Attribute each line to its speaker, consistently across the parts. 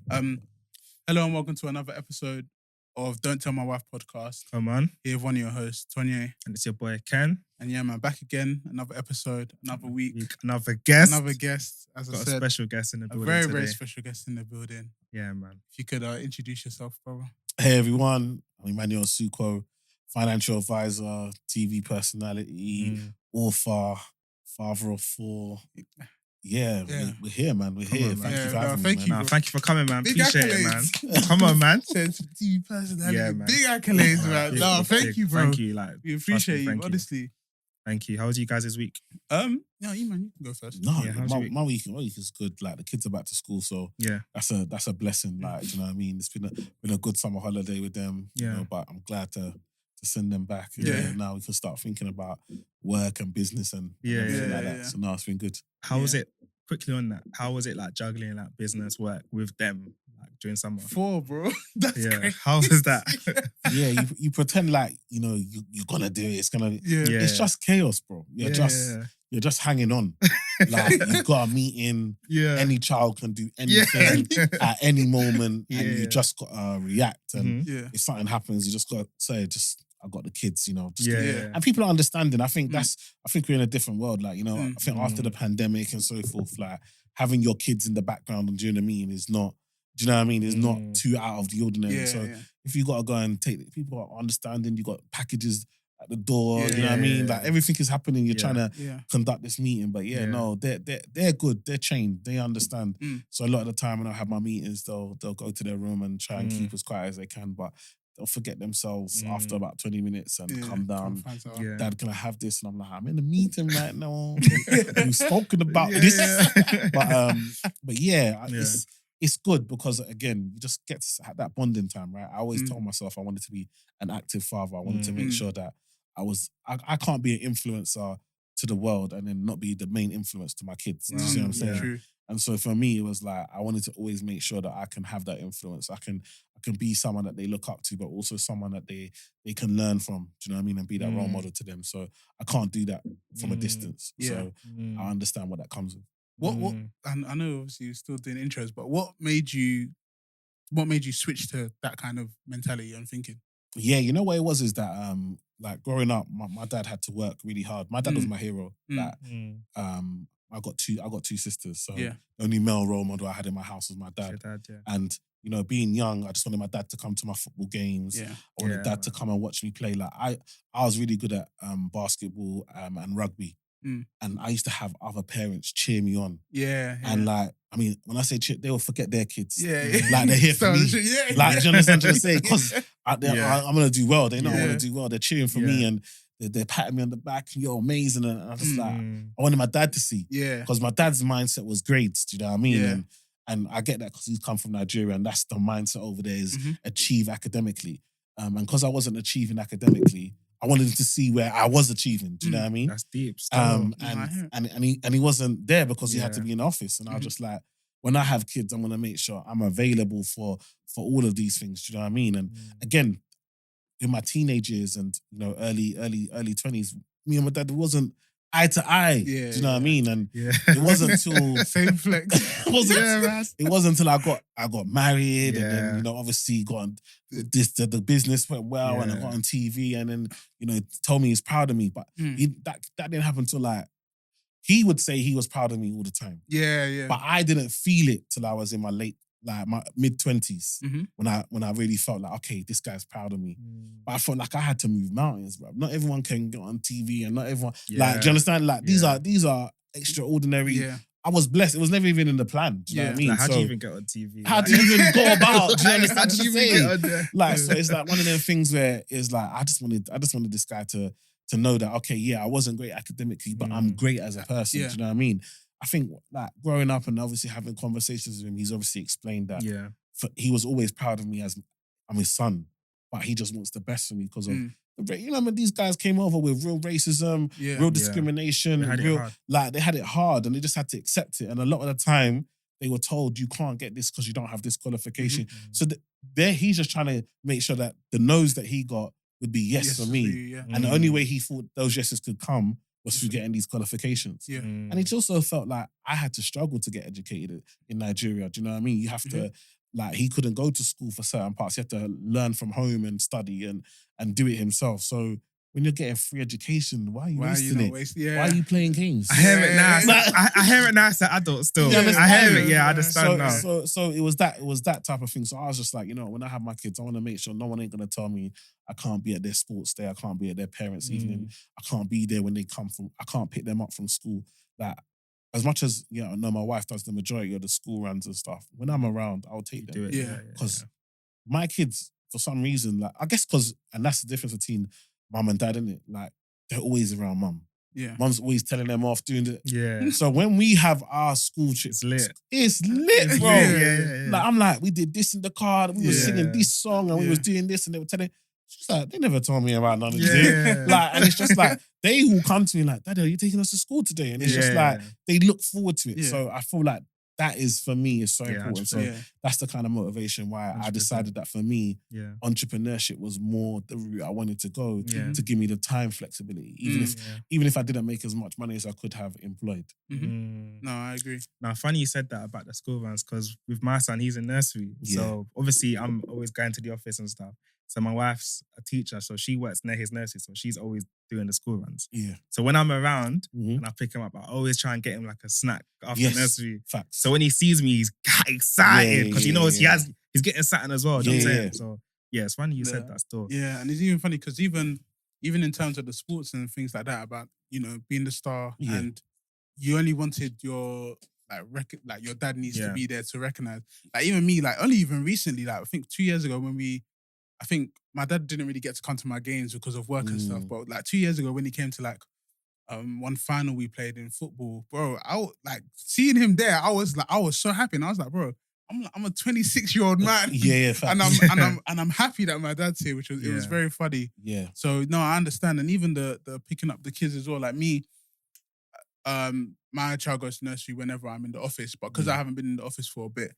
Speaker 1: Hello and welcome to another episode of Don't Tell My Wife podcast.
Speaker 2: Come on.
Speaker 1: Here with one of your hosts, Tonye.
Speaker 2: And it's your boy, Ken.
Speaker 1: And yeah, man, back again. Another episode, another week.
Speaker 2: Another guest.
Speaker 1: Another guest, as
Speaker 2: Got
Speaker 1: I said.
Speaker 2: a special guest in the building
Speaker 1: very,
Speaker 2: today.
Speaker 1: very special guest in the building.
Speaker 2: Yeah, man.
Speaker 1: If you could introduce yourself, brother.
Speaker 3: Hey everyone, I'm Emmanuel Suko, financial advisor, TV personality, author, father of four. Yeah. We're here, man. We're here.
Speaker 2: On, man.
Speaker 3: Thank you for having me, man.
Speaker 2: Thank you for coming, man.
Speaker 1: Big
Speaker 2: Appreciate
Speaker 1: accolades.
Speaker 2: it, man. Come on, man.
Speaker 1: TV personality.
Speaker 2: Yeah, man.
Speaker 1: Big accolades, man. No, thank you, bro.
Speaker 2: Thank you. Like,
Speaker 1: We appreciate you,
Speaker 2: thank you.
Speaker 1: honestly.
Speaker 2: Thank you. How was you guys this week?
Speaker 1: Yeah, you man, you can go first.
Speaker 3: No,
Speaker 2: Yeah, how's your week?
Speaker 3: my week is good. Like the kids are back to school, so
Speaker 2: Yeah.
Speaker 3: that's a blessing. Like, do you know what I mean? It's been a good summer holiday with them.
Speaker 2: Yeah.
Speaker 3: You know, but I'm glad to send them back. And,
Speaker 1: Yeah.
Speaker 3: now we can start thinking about work and business and
Speaker 2: Yeah,
Speaker 3: everything
Speaker 1: yeah,
Speaker 3: like
Speaker 1: yeah.
Speaker 3: that. So no, it's been good.
Speaker 2: How was it? Quickly on that. How was it like juggling like business work with them like during summer?
Speaker 1: 4, bro. That's crazy.
Speaker 2: How was that?
Speaker 3: Yeah, you pretend like you're gonna do it. It's gonna.
Speaker 1: Yeah.
Speaker 2: Yeah.
Speaker 3: It's just chaos, bro. You're just hanging on. Like you've got a meeting.
Speaker 2: Yeah.
Speaker 3: Any child can do anything at any moment, and
Speaker 2: Yeah.
Speaker 3: you just gotta react. And
Speaker 1: Yeah.
Speaker 3: if something happens, you just gotta say, I got the kids, just
Speaker 2: Yeah.
Speaker 3: And people are understanding. I think we're in a different world. Like, I think after the
Speaker 2: Mm.
Speaker 3: pandemic and so forth, like having your kids in the background and during the meeting is not, do you know what I mean? Is not too out of the ordinary.
Speaker 1: Yeah,
Speaker 3: so
Speaker 1: yeah.
Speaker 3: if you got to go and people are understanding, you got packages at the door,
Speaker 1: Yeah,
Speaker 3: you know what I mean?
Speaker 2: yeah.
Speaker 3: Like everything is happening. You're
Speaker 2: Yeah.
Speaker 3: trying to
Speaker 1: Yeah.
Speaker 3: conduct this meeting, but no, they're good. They're trained. They understand. So a lot of the time when I have my meetings, they'll go to their room and try and keep as quiet as they can, but they'll forget themselves after about 20 minutes and come down.
Speaker 2: Yeah.
Speaker 3: Dad, can I have this? And I'm like, I'm in a meeting right now. We've spoken about
Speaker 2: Yeah.
Speaker 3: this. But yeah, it's good because again, you just get to have that bonding time, right? I always told myself I wanted to be an active father. I wanted to make sure that I can't be an influencer to the world and then not be the main influence to my kids. Do you see what I'm saying?
Speaker 1: True.
Speaker 3: And so for me, it was like I wanted to always make sure that I can have that influence. I can be someone that they look up to, but also someone that they can learn from. Do you know what I mean? And be that role model to them. So I can't do that from a distance.
Speaker 1: Yeah.
Speaker 3: So I understand what that comes with.
Speaker 1: What? And I know obviously you're still doing intros, but what made you switch to that kind of mentality and thinking?
Speaker 3: Yeah, you know what it was is that like growing up, my dad had to work really hard. My dad was my hero. Like I got two sisters, so the only male role model I had in my house was my dad.
Speaker 2: Your dad, yeah.
Speaker 3: And being young, I just wanted my dad to come to my football games.
Speaker 1: Yeah.
Speaker 3: I wanted dad to come and watch me play. Like I was really good at basketball and rugby. And I used to have other parents cheer me on.
Speaker 1: Yeah.
Speaker 3: And like, I mean, when I say cheer, they will forget their kids.
Speaker 1: Yeah.
Speaker 3: Like they're here for me.
Speaker 1: Yeah.
Speaker 3: Like, do you understand what I'm saying? Because I'm going to do well. They know I'm
Speaker 1: Yeah.
Speaker 3: going to do well. They're cheering for me and they're patting me on the back. You're amazing. And I'm just like, I wanted my dad to see.
Speaker 1: Yeah.
Speaker 3: Because my dad's mindset was grades. Do you know what I mean?
Speaker 1: Yeah.
Speaker 3: And I get that because he's come from Nigeria and that's the mindset over there is achieve academically. And because I wasn't achieving academically, I wanted to see where I was achieving. Do you know what I mean?
Speaker 2: That's deep.
Speaker 3: And he wasn't there because he had to be in the office. And I was just like, when I have kids, I'm gonna make sure I'm available for all of these things. Do you know what I mean? And again, in my teenage years and early 20s, me and my dad wasn't eye to eye.
Speaker 1: Yeah,
Speaker 3: do you know what I mean? And
Speaker 2: Yeah.
Speaker 3: it wasn't until
Speaker 1: Same flex.
Speaker 3: it wasn't until I got married and then
Speaker 2: Yeah.
Speaker 3: obviously got on the business went well and I got on TV and then told me he's proud of me, but that didn't happen until like he would say he was proud of me all the time,
Speaker 1: Yeah.
Speaker 3: but I didn't feel it till I was in my my mid-20s when I really felt like, okay, this guy's proud of me. But I felt like I had to move mountains, bro. Not everyone can get on TV and not everyone like, do you understand? Like these are extraordinary.
Speaker 1: Yeah.
Speaker 3: I was blessed. It was never even in the plan. Do you know what I mean?
Speaker 2: Like, how do
Speaker 3: So-
Speaker 2: you even get on TV?
Speaker 3: how do you even go about? Do you understand what I'm saying?
Speaker 2: on there?
Speaker 3: Like, so it's like one of them things where it's like I just wanted this guy to know that, okay, yeah, I wasn't great academically, but I'm great as a person.
Speaker 1: Yeah.
Speaker 3: Do you know what I mean? I think like growing up and obviously having conversations with him, he's obviously explained that he was always proud of me as I'm his son, but he just wants the best for me because of when these guys came over with real racism, real discrimination,
Speaker 2: They had it hard.
Speaker 3: like they had it hard and they just had to accept it. And a lot of the time they were told you can't get this because you don't have this qualification. So he's just trying to make sure that the no's that he got would be yes for me.
Speaker 1: You,
Speaker 3: And the only way he thought those yeses could come was through getting these qualifications.
Speaker 1: Yeah.
Speaker 3: And it also felt like I had to struggle to get educated in Nigeria. Do you know what I mean? You have to like he couldn't go to school for certain parts. He had to learn from home and study and do it himself. So when you're getting free education, why are you wasting it?
Speaker 1: Yeah.
Speaker 3: Why are you playing games?
Speaker 2: I hear it now.
Speaker 3: Yeah.
Speaker 2: I hear it now as an adult still.
Speaker 3: You
Speaker 2: I
Speaker 3: understand?
Speaker 2: hear it. Yeah, I understand now.
Speaker 3: So it was that type of thing. So I was just like, when I have my kids, I want to make sure no one ain't gonna tell me I can't be at their sports day, I can't be at their parents' evening, I can't be there when they come from, I can't pick them up from school. Like, as much as I know my wife does the majority of the school runs and stuff, when I'm around, I'll take them.
Speaker 2: Do it.
Speaker 1: Yeah.
Speaker 3: Because my kids, for some reason, like I guess and that's the difference between mum and dad, isn't it? Like they're always around mum.
Speaker 1: Yeah.
Speaker 3: Mum's always telling them off, doing it.
Speaker 2: Yeah.
Speaker 3: So when we have our school trips, it's lit, bro.
Speaker 2: Yeah.
Speaker 3: Like I'm like, we did this in the car, we were singing this song, and we was
Speaker 1: Yeah.
Speaker 3: doing this, and they were telling. She's like, they never told me about none of this.
Speaker 2: Yeah.
Speaker 3: Like, and it's just like they will come to me like, Daddy, are you taking us to school today? And it's just like they look forward to it.
Speaker 1: Yeah.
Speaker 3: So I feel like that is for me is so important. So
Speaker 2: 100%.
Speaker 3: that's the kind of motivation why I
Speaker 2: 100%.
Speaker 3: decided that for me,
Speaker 2: Yeah.
Speaker 3: entrepreneurship was more the route I wanted to go
Speaker 2: Yeah.
Speaker 3: to give me the time flexibility, even if I didn't make as much money as I could have employed.
Speaker 1: No, I agree.
Speaker 2: Now, funny you said that about the school runs because with my son, he's in nursery. So obviously, I'm always going to the office and stuff. So my wife's a teacher, so she works near his nursery, so she's always doing the school runs.
Speaker 3: Yeah.
Speaker 2: So when I'm around and I pick him up, I always try and get him like a snack after nursery.
Speaker 3: Facts.
Speaker 2: So when he sees me, he's excited because he knows he's getting something as well. You know what I'm saying?
Speaker 3: Yeah.
Speaker 2: So yeah, it's funny you said that still.
Speaker 1: Yeah, and it's even funny because even in terms of the sports and things like that, about being the star, and you only wanted your like your dad needs to be there to recognize. Like even me, like only even recently, like I think 2 years ago when I think my dad didn't really get to come to my games because of work and stuff. But like 2 years ago when he came to like one final we played in football, bro, like seeing him there, I was so happy, and I was like, bro, I'm a 26-year-old man, and I'm happy that my dad's here, which was it was very funny.
Speaker 3: Yeah.
Speaker 1: So no, I understand, and even the picking up the kids as well. Like me, my child goes to nursery whenever I'm in the office, but because I haven't been in the office for a bit,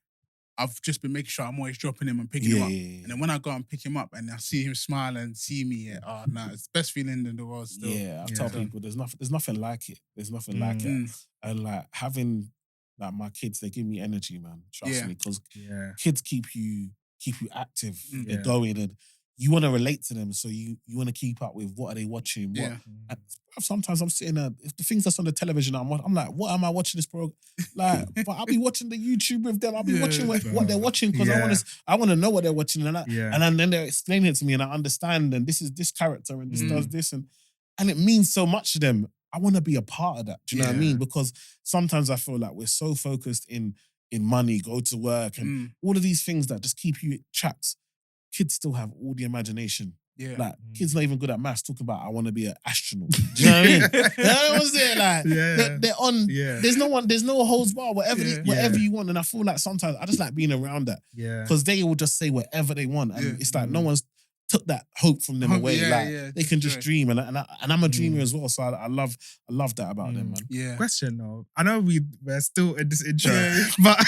Speaker 1: I've just been making sure I'm always dropping him and picking him up. And then when I go and pick him up and I see him smile and see me, it's the best feeling in the world still.
Speaker 3: Yeah, I tell people there's nothing like it. There's nothing like it. And like having like my kids, they give me energy, man. Trust me, because kids keep you active. They're going and you want to relate to them, so you want to keep up with what are they watching. And sometimes I'm sitting there, if the things that's on the television, I'm like, what am I watching this program? Like, but I'll be watching the YouTube with them. I'll be watching what they're watching because I want to know what they're watching, and then they're explaining it to me, and I understand. And this is this character, and this does this, and it means so much to them. I want to be a part of that. Do you know what I mean? Because sometimes I feel like we're so focused in money, go to work, and all of these things that just keep you trapped. Kids still have all the imagination. Yeah. Like, kids not even good at maths, talking about, I want to be an astronaut. Do you know what I mean? That was it. Like, they're on, there's no holds bar, whatever you want. And I feel like sometimes I just like being around that. Yeah. Because they will just say whatever they want. And it's like no one's took that hope from them away. They can just dream. And I'm a dreamer as well. So I love that about them, man.
Speaker 1: Yeah.
Speaker 2: Question though. I know we're still in this intro, but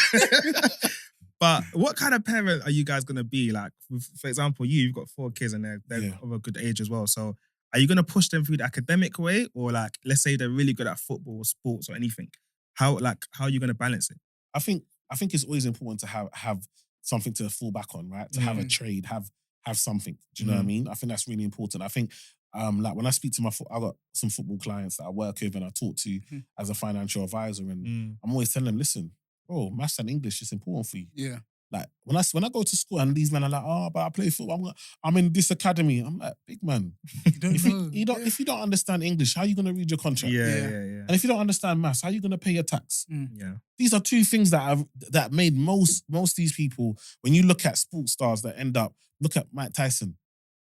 Speaker 2: but what kind of parent are you guys going to be? Like, for example, you've got 4 kids and they're of a good age as well. So are you going to push them through the academic way? Or like, let's say they're really good at football or sports or anything. How are you going to balance it?
Speaker 3: I think it's always important to have something to fall back on, right? To have a trade, have something. Do you know what I mean? I think that's really important. I think like when I speak to I got some football clients that I work with and I talk to as a financial advisor, and I'm always telling them, listen, bro, maths and English is important for you. Yeah. Like when I go to school and these men are like, oh, but I play football. I'm in this academy. I'm like, big man. If you don't understand English, how are you gonna read your contract? Yeah. And if you don't understand maths, how are you gonna pay your tax? Yeah. These are 2 things that made most of these people. When you look at sports stars that end up, look at Mike Tyson.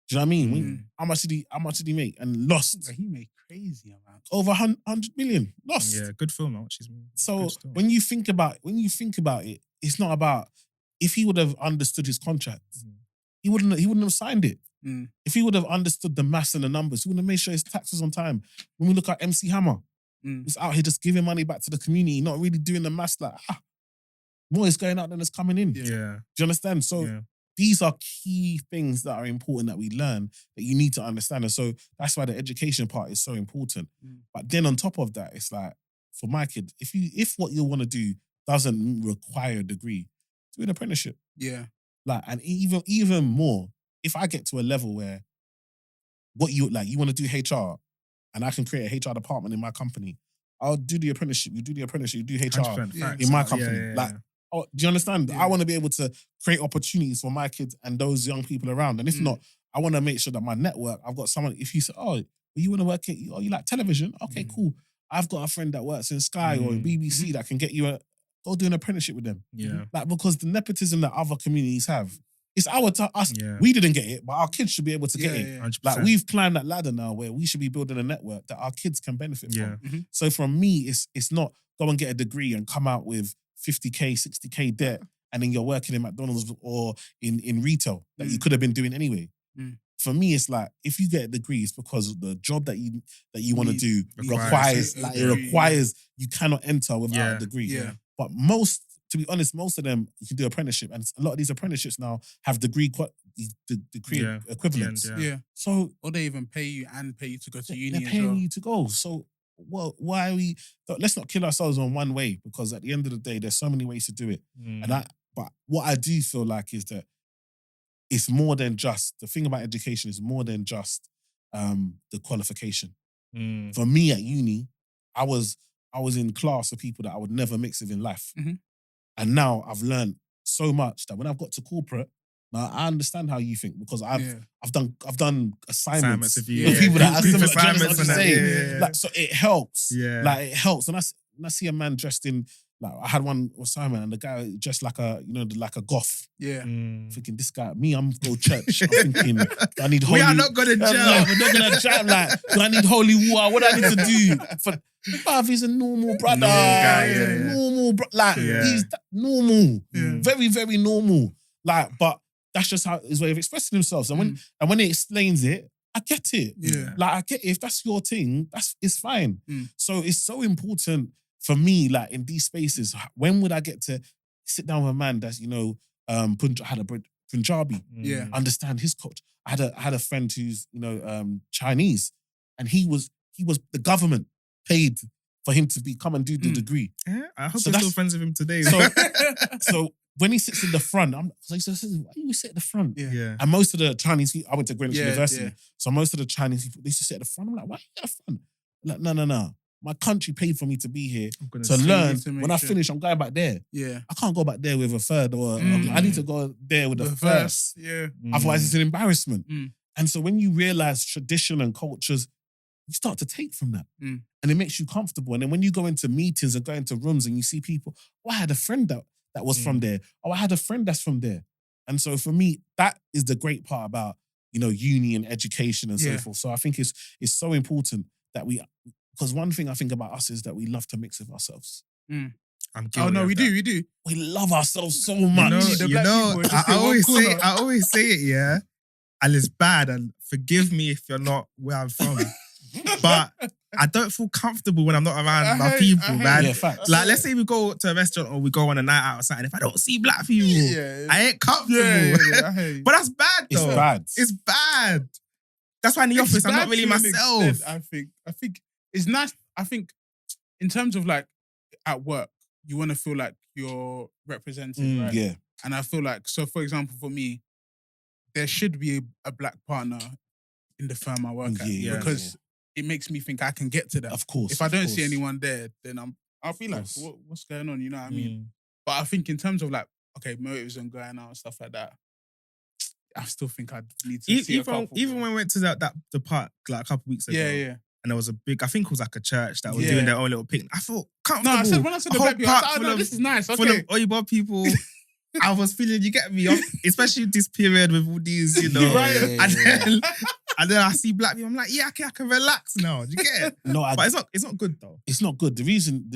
Speaker 3: Do you know what I mean? How much did he make? And lost.
Speaker 1: He made crazy amount.
Speaker 3: Over 100 million. Lost.
Speaker 2: Yeah, good film.
Speaker 3: So when you think about it, it's not about if he would have understood his contract, he wouldn't have signed it. If he would have understood the maths and the numbers, he would have made sure his tax was on time. When we look at MC Hammer, he's out here just giving money back to the community, not really doing the maths like more is going out than is coming in. Yeah. Do you understand? So these are key things that are important that we learn that you need to understand. And so that's why the education part is so important. But then on top of that, it's like, for my kid, if what you want to do doesn't require a degree, do an apprenticeship.
Speaker 1: Yeah.
Speaker 3: Like, and even more, if I get to a level where what you want to do HR, and I can create a HR department in my company, I'll do the apprenticeship. You do the apprenticeship. You do HR in my company. Like, oh, do you understand? I want to be able to create opportunities for my kids and those young people around. And if not, I want to make sure that my network, I've got someone. If you say, oh, you want to work at, you like television? Okay, cool. I've got a friend that works in Sky or in BBC that can get you go do an apprenticeship with them.
Speaker 2: Yeah.
Speaker 3: Like, because the nepotism that other communities have, it's us. Yeah. We didn't get it, but our kids should be able to get it.
Speaker 2: 100%.
Speaker 3: Like, we've climbed that ladder now where we should be building a network that our kids can benefit from. So from me, it's not go and get a degree and come out with 50K, 60K debt, and then you're working in McDonald's or in retail that you could have been doing anyway. For me, it's like, if you get a degree, it's because the job that you want to do requires you cannot enter without a degree. Yeah. But to be honest, most of them you can do apprenticeship, and a lot of these apprenticeships now have degree equivalents.
Speaker 1: Yeah.
Speaker 3: So,
Speaker 1: or they even pay you to go to uni.
Speaker 3: They're paying you to go. So, well, why are we? Let's not kill ourselves on one way, because at the end of the day, there's so many ways to do it. But what I do feel like is that it's more than just, the thing about education is more than just the qualification. For me at uni, I was in class with people that I would never mix with in life. And now I've learned so much that when I've got to corporate, now I understand how you think, because I've done assignments with people that are similar.
Speaker 2: Assignments and
Speaker 3: that. Like, so it helps. Like, it helps. And I see a man dressed in, like, I had one assignment and the guy dressed like a goth. Thinking, this guy, I'm go church. I'm thinking, I need holy.
Speaker 2: We are not going to jam.
Speaker 3: We're not going to jam. Like, do I need holy water? What do I need to do? Bruv, he's a normal brother.
Speaker 2: Normal guy,
Speaker 3: Normal, he's normal. Very, very normal. Like, but that's just how his way of expressing himself. And when he explains it, I get it. Like, I get it. If that's your thing, it's fine. So it's so important for me, like, in these spaces, when would I get to sit down with a man that's, had a Punjabi, understand his culture? I had a friend who's, Chinese, and he was the government paid for him to come and do the degree.
Speaker 2: Yeah, I hope you're still friends with him today.
Speaker 3: So when he sits in the front, I'm like, why do you sit at the front?
Speaker 2: Yeah.
Speaker 3: And most of the Chinese people, I went to Greenwich University, so most of the Chinese people, they used to sit at the front. I'm like, why are you at the front? Like, no. My country paid for me to be here to learn. When I finish, I'm going back there.
Speaker 1: Yeah.
Speaker 3: I can't go back there with a third, or I need to go there with the first.
Speaker 1: Yeah.
Speaker 3: Otherwise, it's an embarrassment. And so when you realize tradition and cultures, you start to take from that. And it makes you comfortable. And then when you go into meetings and go into rooms and you see people, oh, I had a friend that was from there. Oh, I had a friend that's from there. And so for me, that is the great part about, uni and education and so forth. So I think it's so important that because one thing I think about us is that we love to mix with ourselves.
Speaker 2: I'm
Speaker 1: oh no, we do.
Speaker 3: We love ourselves so much.
Speaker 2: I always say it, yeah, and it's bad. And forgive me if you're not where I'm from, but I don't feel comfortable when I'm not around my people, man.
Speaker 3: Yeah, facts.
Speaker 2: Like, let's say we go to a restaurant or we go on a night out or something. If I don't see black people, I ain't comfortable. But that's bad, though. It's bad. That's why in the office I'm not really myself.
Speaker 1: I think it's nice. I think in terms of, like, at work, you want to feel like you're represented, right?
Speaker 3: Yeah.
Speaker 1: And I feel like, so for example, for me, there should be a black partner in the firm I work at, because it makes me think I can get to that.
Speaker 3: Of course.
Speaker 1: If I don't see anyone there, then I'll be like, what's going on? You know what I mean? But I think in terms of, like, okay, motives and going out and stuff like that, I still think I'd need to see a couple.
Speaker 2: Even when we went to the park like a couple weeks ago.
Speaker 1: Yeah.
Speaker 2: And there was a big, I think it was like a church that was doing their own little picnic. I felt comfortable.
Speaker 1: No, when I said the black people, I thought, this is nice. Okay.
Speaker 2: Full of Oyibo people. I was feeling, you get me, especially this period with all these, And then I see black people, I'm like, yeah, I can relax now. Do you get it?
Speaker 3: No,
Speaker 2: but it's not good though.
Speaker 3: It's not good. The reason,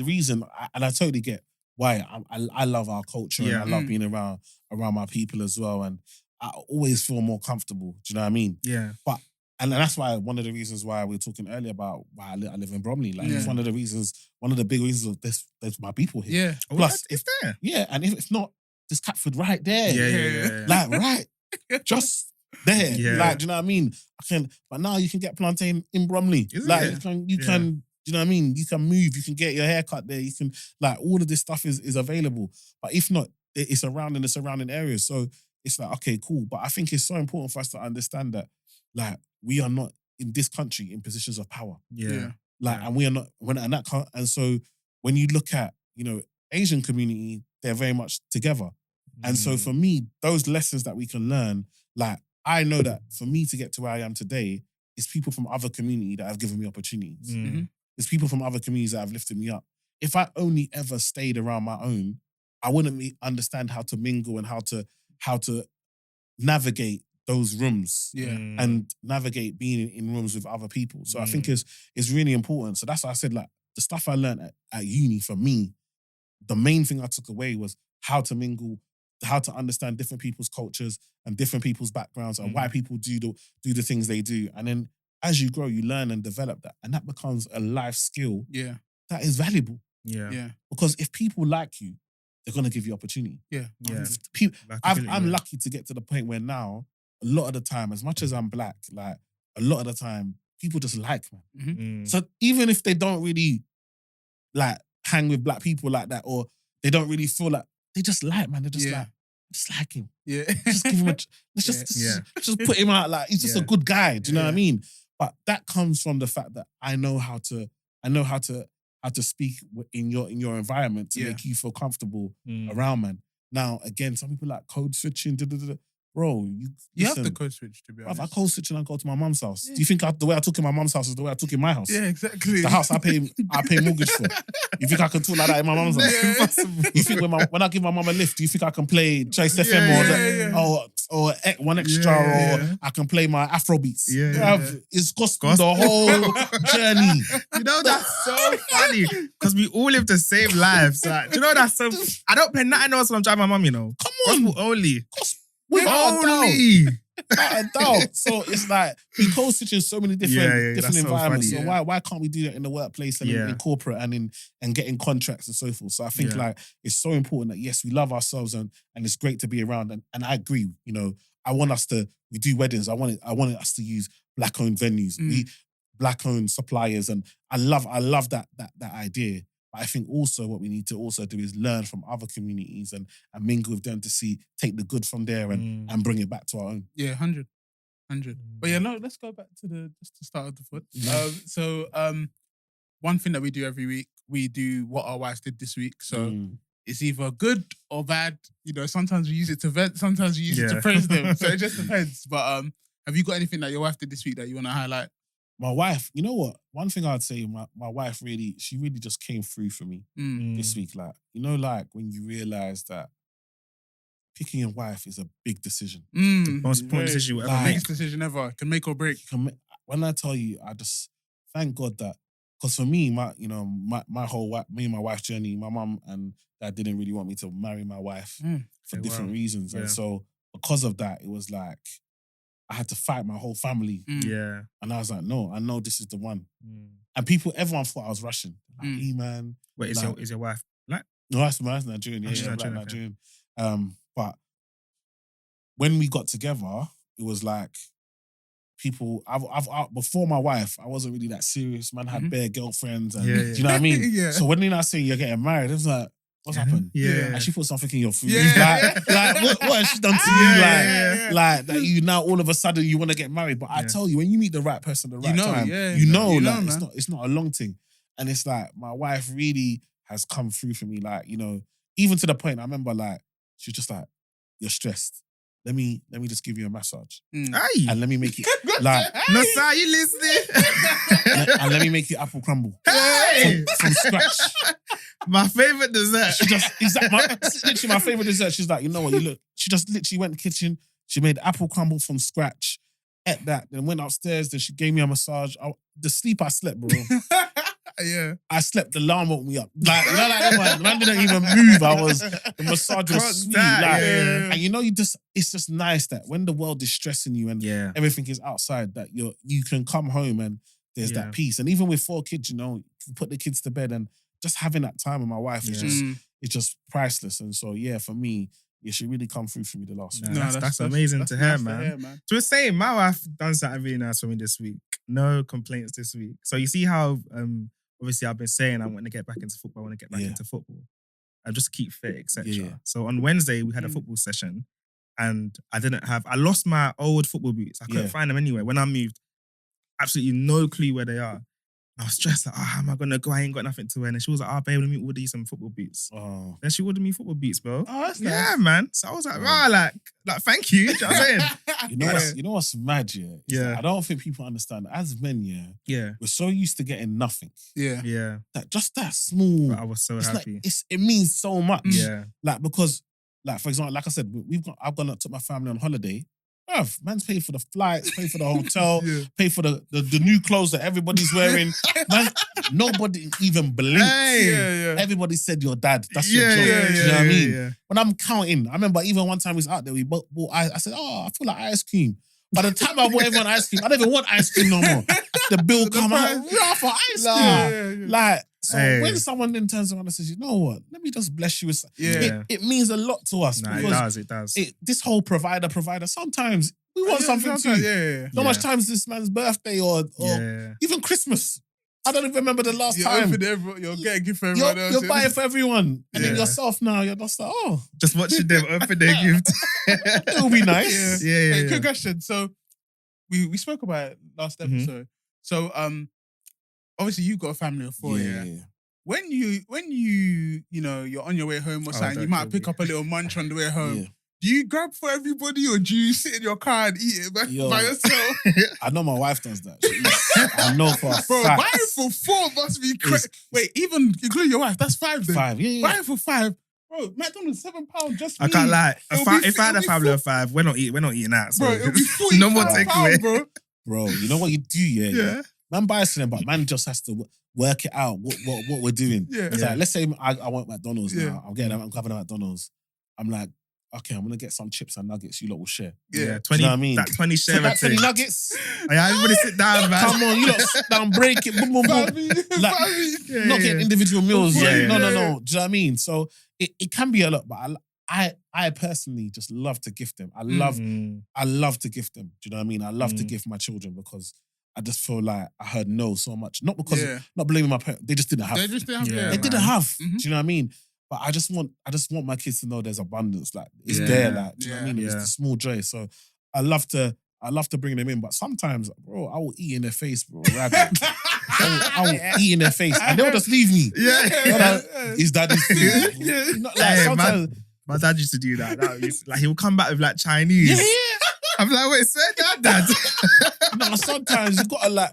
Speaker 3: and I totally get why I love our culture and I love being around my people as well. And I always feel more comfortable. Do you know what I mean?
Speaker 2: Yeah.
Speaker 3: And that's why one of the reasons why we were talking earlier about why I live in Bromley. Like, it's one of the big reasons of there's my people here.
Speaker 1: Yeah.
Speaker 3: Plus,
Speaker 2: it's there.
Speaker 3: Yeah, and if not, there's Catford right there.
Speaker 2: Yeah.
Speaker 3: Like, right, just there.
Speaker 2: Yeah.
Speaker 3: Like, do you know what I mean? But now you can get plantain in Bromley. You can, do you know what I mean? You can move, you can get your hair cut there, you can, like, all of this stuff is available. But if not, it's around in the surrounding areas. So it's like, okay, cool. But I think it's so important for us to understand that, like, we are not in this country in positions of power.
Speaker 2: Yeah.
Speaker 3: Like, and we are not and so when you look at, Asian community, they're very much together. And so for me, those lessons that we can learn, like, I know that for me to get to where I am today, it's people from other community that have given me opportunities. It's people from other communities that have lifted me up. If I only ever stayed around my own, I wouldn't understand how to mingle and how to navigate those rooms and navigate being in rooms with other people. So I think it's really important. So that's why I said, like, the stuff I learned at uni, for me, the main thing I took away was how to mingle, how to understand different people's cultures and different people's backgrounds and why people do the things they do. And then as you grow, you learn and develop that. And that becomes a life skill that is valuable.
Speaker 2: Yeah.
Speaker 3: Because if people like you, they're going to give you opportunity.
Speaker 2: Yeah.
Speaker 3: I'm lucky to get to the point where now, a lot of the time, as much as I'm black, like, a lot of the time, people just like me. So even if they don't really, like, hang with black people like that, or they don't really feel like, they just like, man. They're just like, just like him.
Speaker 1: Yeah.
Speaker 3: Just give him let's just put him out, like, he's just a good guy. Do you know what I mean? But that comes from the fact that I know how to speak in your environment to make you feel comfortable around, man. Now, again, some people like code switching, bro,
Speaker 1: you have to code switch, to be honest.
Speaker 3: I code switch and I go to my mum's house. Do you think the way I took in my mum's house is the way I took in my house?
Speaker 1: Yeah, exactly.
Speaker 3: The house I pay mortgage for. You think I can talk like that in my mum's house?
Speaker 1: Impossible.
Speaker 3: You think when I give my mum a lift, do you think I can play Choice FM or One Extra, or I can play my Afro beats? It's cost me the whole journey.
Speaker 2: You know, that's so funny because we all live the same lives. Like, do you know that's so? I don't pay nothing else when I'm driving my mum. You know,
Speaker 3: come on,
Speaker 2: gospel only.
Speaker 3: Without a doubt. So it's like we code switch in so many different environments. So why can't we do that in the workplace and in corporate and getting contracts and so forth? So I think like it's so important that yes, we love ourselves and it's great to be around. And I agree. I want us to we do weddings. I wanted us to use black owned venues, we black owned suppliers, and I love that idea. But I think also what we need to also do is learn from other communities and mingle with them to take the good from there and bring it back to our own.
Speaker 1: Yeah, 100. But yeah, no, let's go back to just the start of the foot. So one thing that we do every week, we do what our wives did this week. So it's either good or bad. Sometimes we use it to vent, sometimes we use it to praise them. So it just depends. But have you got anything that your wife did this week that you want to highlight?
Speaker 3: My wife, you know what? One thing I'd say, my wife she really just came through for me this week. Like, like when you realise that picking a wife is a big decision.
Speaker 2: The most important decision ever.
Speaker 1: Biggest decision ever. Can make or break.
Speaker 3: When I tell you, I just thank God that, because for me, me and my wife's journey, my mum and dad didn't really want me to marry my wife for different reasons. And so because of that, it was like, I had to fight my whole family.
Speaker 2: Yeah.
Speaker 3: And I was like, no, I know this is the one. And everyone thought I was Russian. Like, hey, man.
Speaker 2: Wait, is your wife black?
Speaker 3: No, my wife's Nigerian. Yeah, she's black Nigerian. But when we got together, it was like people, before my wife, I wasn't really that serious. Man, I had bare girlfriends. And, do you know what I mean? So when I say you're getting married, it was like, what's happened?
Speaker 2: Yeah.
Speaker 3: And she put something in your food. Like what has she done to you? Like that you now all of a sudden you want to get married. But I tell you, when you meet the right person at the right time, you know, it's not a long thing. And it's like my wife really has come through for me. Like, even to the point I remember, like, she's just like, you're stressed. Let me just give you a massage.
Speaker 2: Aye.
Speaker 3: And let me make it like
Speaker 2: no sir, you listening?
Speaker 3: and let me make you apple crumble.
Speaker 2: Hey!
Speaker 3: From scratch.
Speaker 2: My favourite dessert.
Speaker 3: She just literally my favourite dessert. She's like, you know what, you look. She just literally went in the kitchen. She made apple crumble from scratch. Ate that, then went upstairs. Then she gave me a massage. The sleep I slept, bro.
Speaker 1: Yeah,
Speaker 3: I slept. The alarm woke me up. Like, the man didn't even move. The massage was sweet. And it's just nice that when the world is stressing you and everything is outside, that you can come home and there's that peace. And even with 4 kids, you put the kids to bed and just having that time with my wife is just priceless. And so for me, she really come through for me the last week.
Speaker 2: That's amazing to hear, man. So we're saying my wife done something really nice for me this week. No complaints this week. So you see how obviously I've been saying I want to get back into football. I want to get back into football. just to keep fit, etc.
Speaker 3: Yeah.
Speaker 2: So on Wednesday we had a football session, and I lost my old football boots. I couldn't find them anywhere. When I moved, absolutely no clue where they are. I was stressed, like, how am I gonna go? I ain't got nothing to wear. And she was like, babe, let me order you some football boots.
Speaker 3: Oh.
Speaker 2: Then she ordered me football boots, bro.
Speaker 1: Oh, that's nice.
Speaker 2: Yeah, man. So I was like, like, thank you. Do you know what I'm saying?
Speaker 3: You know what's mad, yeah? I don't think people understand. As men, we're so used to getting nothing.
Speaker 2: Yeah.
Speaker 3: That just that small.
Speaker 2: But I was so happy.
Speaker 3: Like, it means so much.
Speaker 2: Yeah.
Speaker 3: Like, because, like, for example, like I said, I've gone and took my family on holiday. Man's paid for the flights, paid for the hotel, paid for the new clothes that everybody's wearing. Man, nobody even blinked. Everybody said, your dad, that's your job. Do you know what I mean? Yeah. When I'm counting, I remember even one time we was out there, we bought ice. I said, I feel like ice cream. By the time I bought everyone ice cream, I don't even want ice cream no more. The bill come out, for ice cream. Like, so when someone then turns around and says, you know what, let me just bless you with it means a lot to us.
Speaker 2: Nah, it does.
Speaker 3: This whole provider, sometimes we want something too. So much times this man's birthday or even Christmas. I don't even remember the last time.
Speaker 1: You're getting a gift for everyone else.
Speaker 3: You're buying for everyone. And then yourself now, you're just like,
Speaker 2: just watching them open their gift.
Speaker 3: It'll be nice.
Speaker 1: Yeah. Quick question. So we spoke about it last episode. So obviously you've got a family of 4, When you you're on your way home or something, you might pick up a little munch on the way home. Yeah. Do you grab for everybody or do you sit in your car and eat it by yourself?
Speaker 3: I know my wife does that. I know for a fact.
Speaker 1: Buying for 4 must be crazy. Wait, even including your wife, that's 5 then.
Speaker 3: 5, yeah.
Speaker 1: Buying for 5. Bro, McDonald's £7 just
Speaker 2: I can't lie. If I had a family of 5, we're not eating that. So
Speaker 1: bro, it'll be 40
Speaker 2: no more takeaway,
Speaker 1: bro.
Speaker 3: Bro, you know what you do, yeah? Man buys them, but man just has to work it out what we're doing. It's like, let's say I want McDonald's now. I'm grabbing a McDonald's. I'm like, okay, I'm gonna get some chips and nuggets. You lot will share.
Speaker 2: 20.
Speaker 3: You know what I mean?
Speaker 2: That 20 share.
Speaker 3: So that 20 nuggets.
Speaker 2: Everybody sit down, man.
Speaker 3: Come on, you lot sit down, break it, boom, boom, boom. Like, not getting individual meals. No. Do you know what I mean? So it can be a lot, but I personally just love to gift them. I love to gift them. Do you know what I mean? I love to gift my children because I just feel like I heard no so much. Not because not blaming my parents. They just didn't have.
Speaker 1: They didn't
Speaker 3: have.
Speaker 1: Mm-hmm.
Speaker 3: Do you know what I mean? But I just want my kids to know there's abundance. Like it's there. Like, do you know what I mean? It's the small joy. So I love to bring them in. But sometimes, bro, I will eat in their face, bro. I will eat in their face, and they'll just leave me. His daddy's food. Sometimes
Speaker 2: my dad used to do that. Like he would come back with like Chinese.
Speaker 3: Yeah.
Speaker 2: I'm like, wait, say that, dad.
Speaker 3: No, sometimes you gotta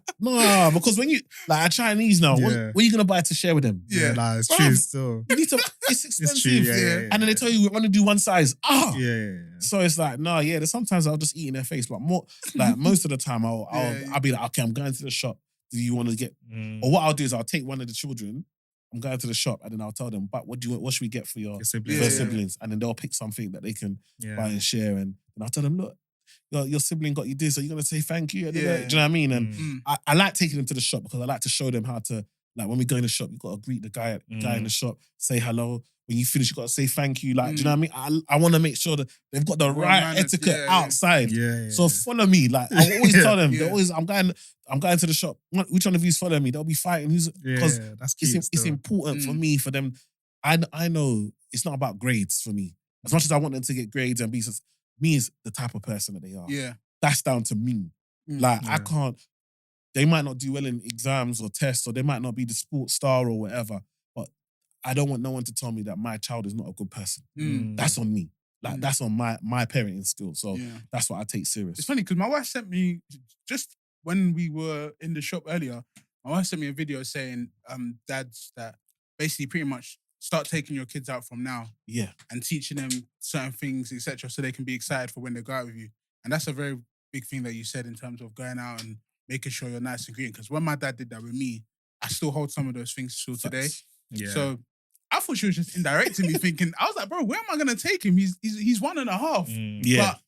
Speaker 3: because when you like a Chinese now, what are you gonna buy to share with them?
Speaker 2: It's true still.
Speaker 3: You need to. It's expensive.
Speaker 2: It's true,
Speaker 3: and then they tell you we want to do one size.
Speaker 2: Yeah.
Speaker 3: So it's like, sometimes I'll just eat in their face, but more like most of the time I'll be like, okay, I'm going to the shop. Do you want to get? Or what I'll do is I'll take one of the children. I'm going to the shop and then I'll tell them, but what should we get for your siblings? And then they'll pick something that they can buy and share. And I'll tell them, look, your sibling got you this, so you're going to say thank you. Do you know what I mean? And I like taking them to the shop because I like to show them how to, like when we go in the shop, you got to greet the guy in the shop, say hello. When you finish, you got to say thank you. Like, do you know what I mean? I want to make sure that they've got the right etiquette outside. So follow me. Like I always tell them, I'm going to the shop. Which one of you's follow me? They'll be fighting. Because
Speaker 2: that's cute
Speaker 3: it's important for me, for them. I know it's not about grades for me. As much as I want them to get grades and be, me is the type of person that they are.
Speaker 1: Yeah.
Speaker 3: That's down to me. I can't, they might not do well in exams or tests, or they might not be the sports star or whatever, but I don't want no one to tell me that my child is not a good person. That's on me. Like that's on my parenting skills. So that's what I take serious.
Speaker 1: It's funny because my wife sent me, just when we were in the shop earlier, my wife sent me a video saying, dads, that basically pretty much start taking your kids out from now.
Speaker 3: Yeah.
Speaker 1: And teaching them certain things, etc., so they can be excited for when they go out with you. And that's a very big thing that you said in terms of going out and making sure you're nice and green. Because when my dad did that with me, I still hold some of those things till today.
Speaker 2: Yeah.
Speaker 1: So I thought she was just indirectly thinking, I was like, bro, where am I going to take him? He's 1.5.
Speaker 3: Yeah.
Speaker 1: But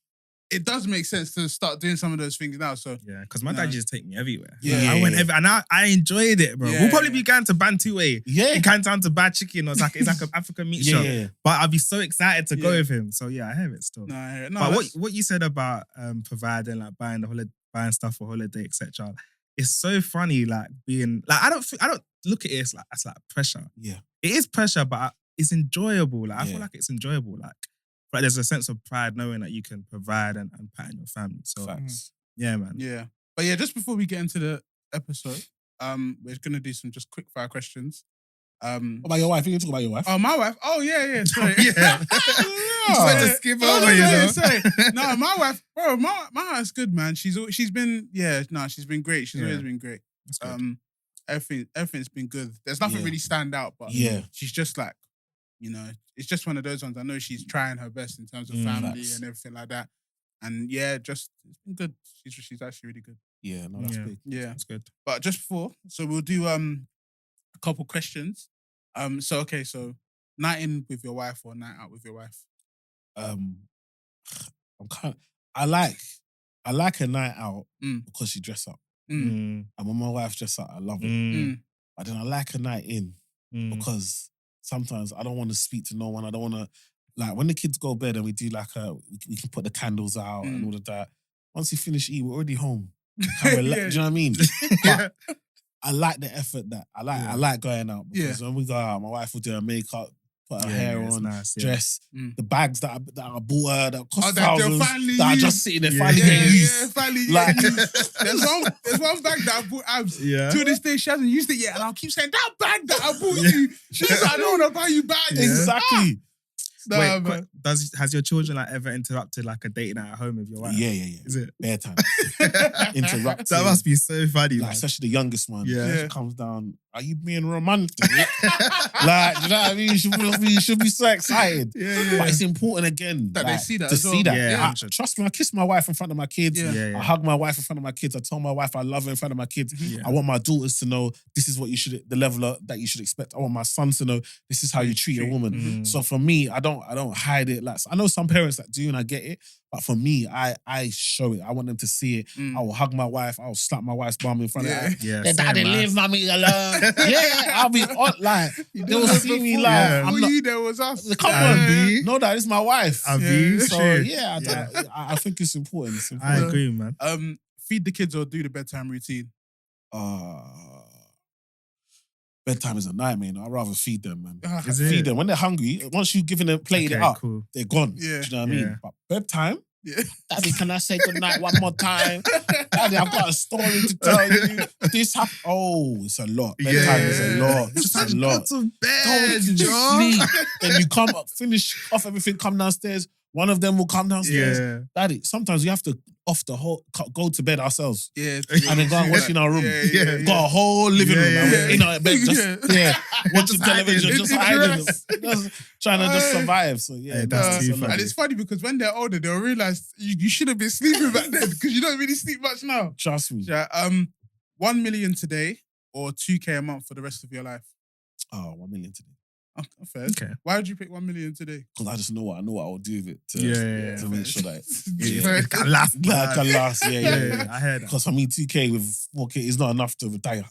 Speaker 1: it does make sense to start doing some of those things now. So
Speaker 2: because my dad used to take me everywhere.
Speaker 3: Yeah.
Speaker 2: I went and I enjoyed it, bro. We'll probably be going to Bantuwe. In Canton to buy chicken, or it's like an African meat shop. But I'd be so excited to go with him. So I hear it still. But what you said about providing, like buying stuff for holiday, etc. It's so funny, like being like I don't look at it as like pressure.
Speaker 3: Yeah.
Speaker 2: It is pressure, but it's enjoyable. Like I feel like it's enjoyable. Like, but there's a sense of pride knowing that you can provide and pattern your family. So yeah, man.
Speaker 1: Yeah. But yeah, just before we get into the episode, we're gonna do some just quick fire questions.
Speaker 3: What about your wife? You can talk about your wife.
Speaker 1: Oh, my wife. Oh yeah. Sorry.
Speaker 2: Yeah. Just to skip over, you know.
Speaker 1: Sorry. No, my wife, bro. My wife's good, man. She's been she's been great. She's always been great. Everything's been good. There's nothing really stand out, but she's just like, you know, it's just one of those ones. I know she's trying her best in terms of family and everything like that. And just it's been good. She's actually really good.
Speaker 3: Yeah, no, that's big.
Speaker 1: Yeah,
Speaker 2: that's good.
Speaker 1: But just before, so we'll do a couple questions. So night in with your wife or night out with your wife?
Speaker 3: I like a night out because she dress up. And when my wife dress up, I love it. But then I like a night in because sometimes I don't want to speak to no one. I don't want to, like, when the kids go to bed and we do like we can put the candles out and all of that. Once you finish eating, we're already home. Can relax, do you know what I mean? But I like the effort that I like going out because when we go out, my wife will do her makeup, put her hair on, dress. The bags that I bought her that cost thousands that are just sitting there finally getting used. Like,
Speaker 1: there's one bag that I bought Abs. To this day, she hasn't used it yet, and I'll keep saying that bag that I bought you. She's like, I don't want to buy you bags.
Speaker 3: Exactly.
Speaker 2: Wait, has your children like ever interrupted like a date night at home with your wife?
Speaker 3: Yeah.
Speaker 2: Is it
Speaker 3: bare time? Interrupting.
Speaker 2: That must be so funny,
Speaker 3: like, especially the youngest one. She comes down. Are you being romantic? Like, you know what I mean? You should be so excited. But it's important again
Speaker 1: that they see that.
Speaker 3: To see that.
Speaker 2: Yeah.
Speaker 3: Trust me, I kiss my wife in front of my kids. I hug my wife in front of my kids. I tell my wife I love her in front of my kids. I want my daughters to know this is what the level that you should expect. I want my sons to know this is how you treat a woman. So for me, I don't hide it. Like, I know some parents that do, and I get it. But for me, I show it. I want them to see it. I will hug my wife. I will slap my wife's bum in front of her.
Speaker 2: Yeah,
Speaker 3: Daddy, leave mommy alone. I'll be on, like, they will see me like, I'm not,
Speaker 1: there was us.
Speaker 3: Come on, no, that is my wife.
Speaker 2: So
Speaker 3: I think it's important.
Speaker 2: I agree, man.
Speaker 1: Feed the kids or do the bedtime routine?
Speaker 3: Bedtime is a nightmare. I'd rather feed them, man.
Speaker 2: Feed
Speaker 3: them when they're hungry. Once you've given them, played it up, they're gone. Do you know what I mean? But bedtime, Daddy, can I say goodnight one more time? Daddy, I've got a story to tell you. This happened. Oh, it's a lot. Bedtime is a lot. It's a lot.
Speaker 2: To bed,
Speaker 3: don't sleep. Then you come up, finish off everything, come downstairs. One of them will come downstairs. Daddy, sometimes we have to go to bed ourselves. And then go and watch in our room. Got a whole living room. In our bed, watching television, just hiding. Just trying to just survive. So
Speaker 2: that's too funny.
Speaker 1: And it's funny because when they're older, they'll realize you should have been sleeping back then because you don't really sleep much now.
Speaker 3: Trust me.
Speaker 1: 1 million today or 2K a month for the rest of your life?
Speaker 3: 1 million today.
Speaker 1: Oh, fair. Okay. Why would you pick 1 million today?
Speaker 3: Because I just know what I'll do with it to make sure that
Speaker 2: it can last.
Speaker 3: I heard that. Because for me, 2K with 4K is not enough to retire.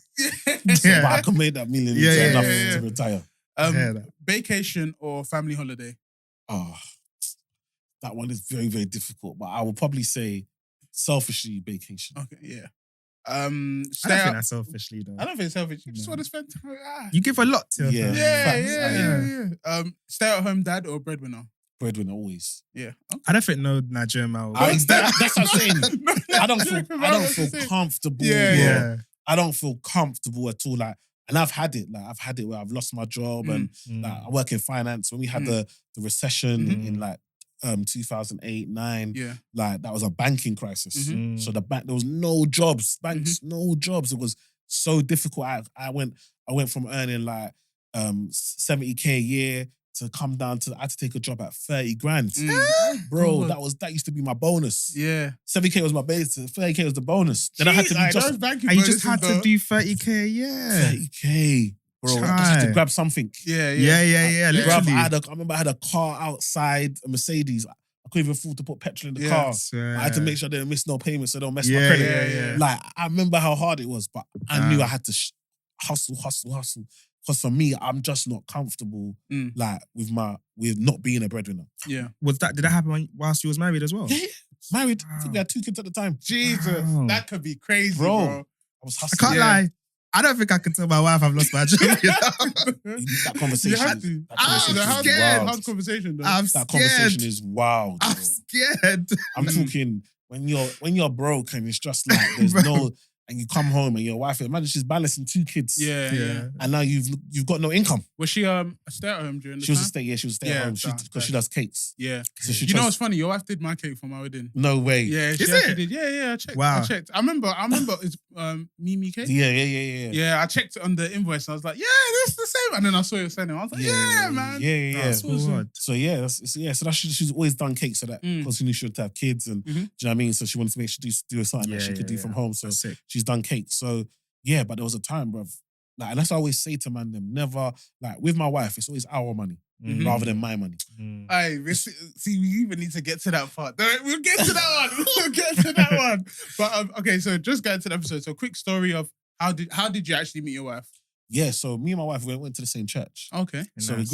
Speaker 3: But I can make that million enough to retire.
Speaker 2: I heard that.
Speaker 1: Vacation or family holiday?
Speaker 3: That one is very, very difficult. But I will probably say selfishly vacation.
Speaker 1: Okay, yeah.
Speaker 2: I don't think that's selfishly though.
Speaker 1: I don't think it's selfish. You just want to spend time.
Speaker 2: You give a lot to your family.
Speaker 1: Yeah. Stay at home dad or breadwinner?
Speaker 3: Breadwinner always.
Speaker 1: Yeah. Okay.
Speaker 2: I don't think no Nigerian man.
Speaker 3: That's what I'm saying. I don't feel comfortable. I don't feel comfortable at all. Like, and I've had it. Like, I've had it where I've lost my job and like, I work in finance. When we had the recession in like 2008-9, like that was a banking crisis. So there was no jobs, banks, no jobs. It was so difficult. I went from earning like 70K a year to come down to I had to take a job at 30 grand. Bro, that used to be my bonus. 70K was my base, 30K was the bonus. Then I had to be
Speaker 2: you just had to do 30K a year.
Speaker 3: 30K. Bro, I just had to grab something.
Speaker 2: Yeah.
Speaker 3: Literally. I remember I had a car outside, a Mercedes. I couldn't even afford to put petrol in the car. I had to make sure I didn't miss no payments so they don't mess my credit. Like, I remember how hard it was, but I knew I had to hustle. Because for me, I'm just not comfortable like with not being a breadwinner.
Speaker 2: Yeah. Did that happen whilst you was married as well?
Speaker 3: Yeah. Married. I think we had 2 kids at the time.
Speaker 1: Jesus. That could be crazy, bro.
Speaker 3: I was hustling.
Speaker 2: I can't lie. I don't think I could tell my wife I've lost my job.
Speaker 3: That conversation.
Speaker 2: I'm scared.
Speaker 1: Hard conversation, though.
Speaker 2: I'm
Speaker 3: That
Speaker 2: scared.
Speaker 3: conversation is wild.
Speaker 2: I'm
Speaker 3: bro.
Speaker 2: scared.
Speaker 3: I'm talking when you're broke and it's just like there's no, and you come home and your wife, imagine she's balancing 2 kids.
Speaker 1: Yeah.
Speaker 3: And now you've got no income.
Speaker 1: Was she a stay-at-home during the
Speaker 3: She was
Speaker 1: time?
Speaker 3: she was a stay at home because she does cakes.
Speaker 1: Yeah.
Speaker 3: So she
Speaker 1: You know what's funny? Your wife did my cake for my wedding.
Speaker 3: No way.
Speaker 1: Yeah, she
Speaker 2: Is
Speaker 1: actually
Speaker 2: it?
Speaker 1: did. Yeah, I checked.
Speaker 2: Wow.
Speaker 1: I checked. I remember it's Mimi cake.
Speaker 3: Yeah.
Speaker 1: Yeah, I checked on the invoice and I was like, yeah, this is the same. And then I saw your surname. I was like, yeah, man.
Speaker 3: Yeah.
Speaker 2: That's awesome.
Speaker 3: So so she's always done cakes so that because she knew she would have kids and do you know what I mean? So she wanted to make sure she do something that she could do from home. So she's done cakes. So yeah, but there was a time, bruv. Like, and that's what I always say to man them. Never like with my wife, it's always our money rather than my money.
Speaker 1: Hey, see, we even need to get to that part. We'll get to that one. We'll get to that one. But okay, so just going to the episode. So quick story of how did you actually meet your wife?
Speaker 3: Yeah, so me and my wife went to the same church.
Speaker 1: Okay.
Speaker 3: So we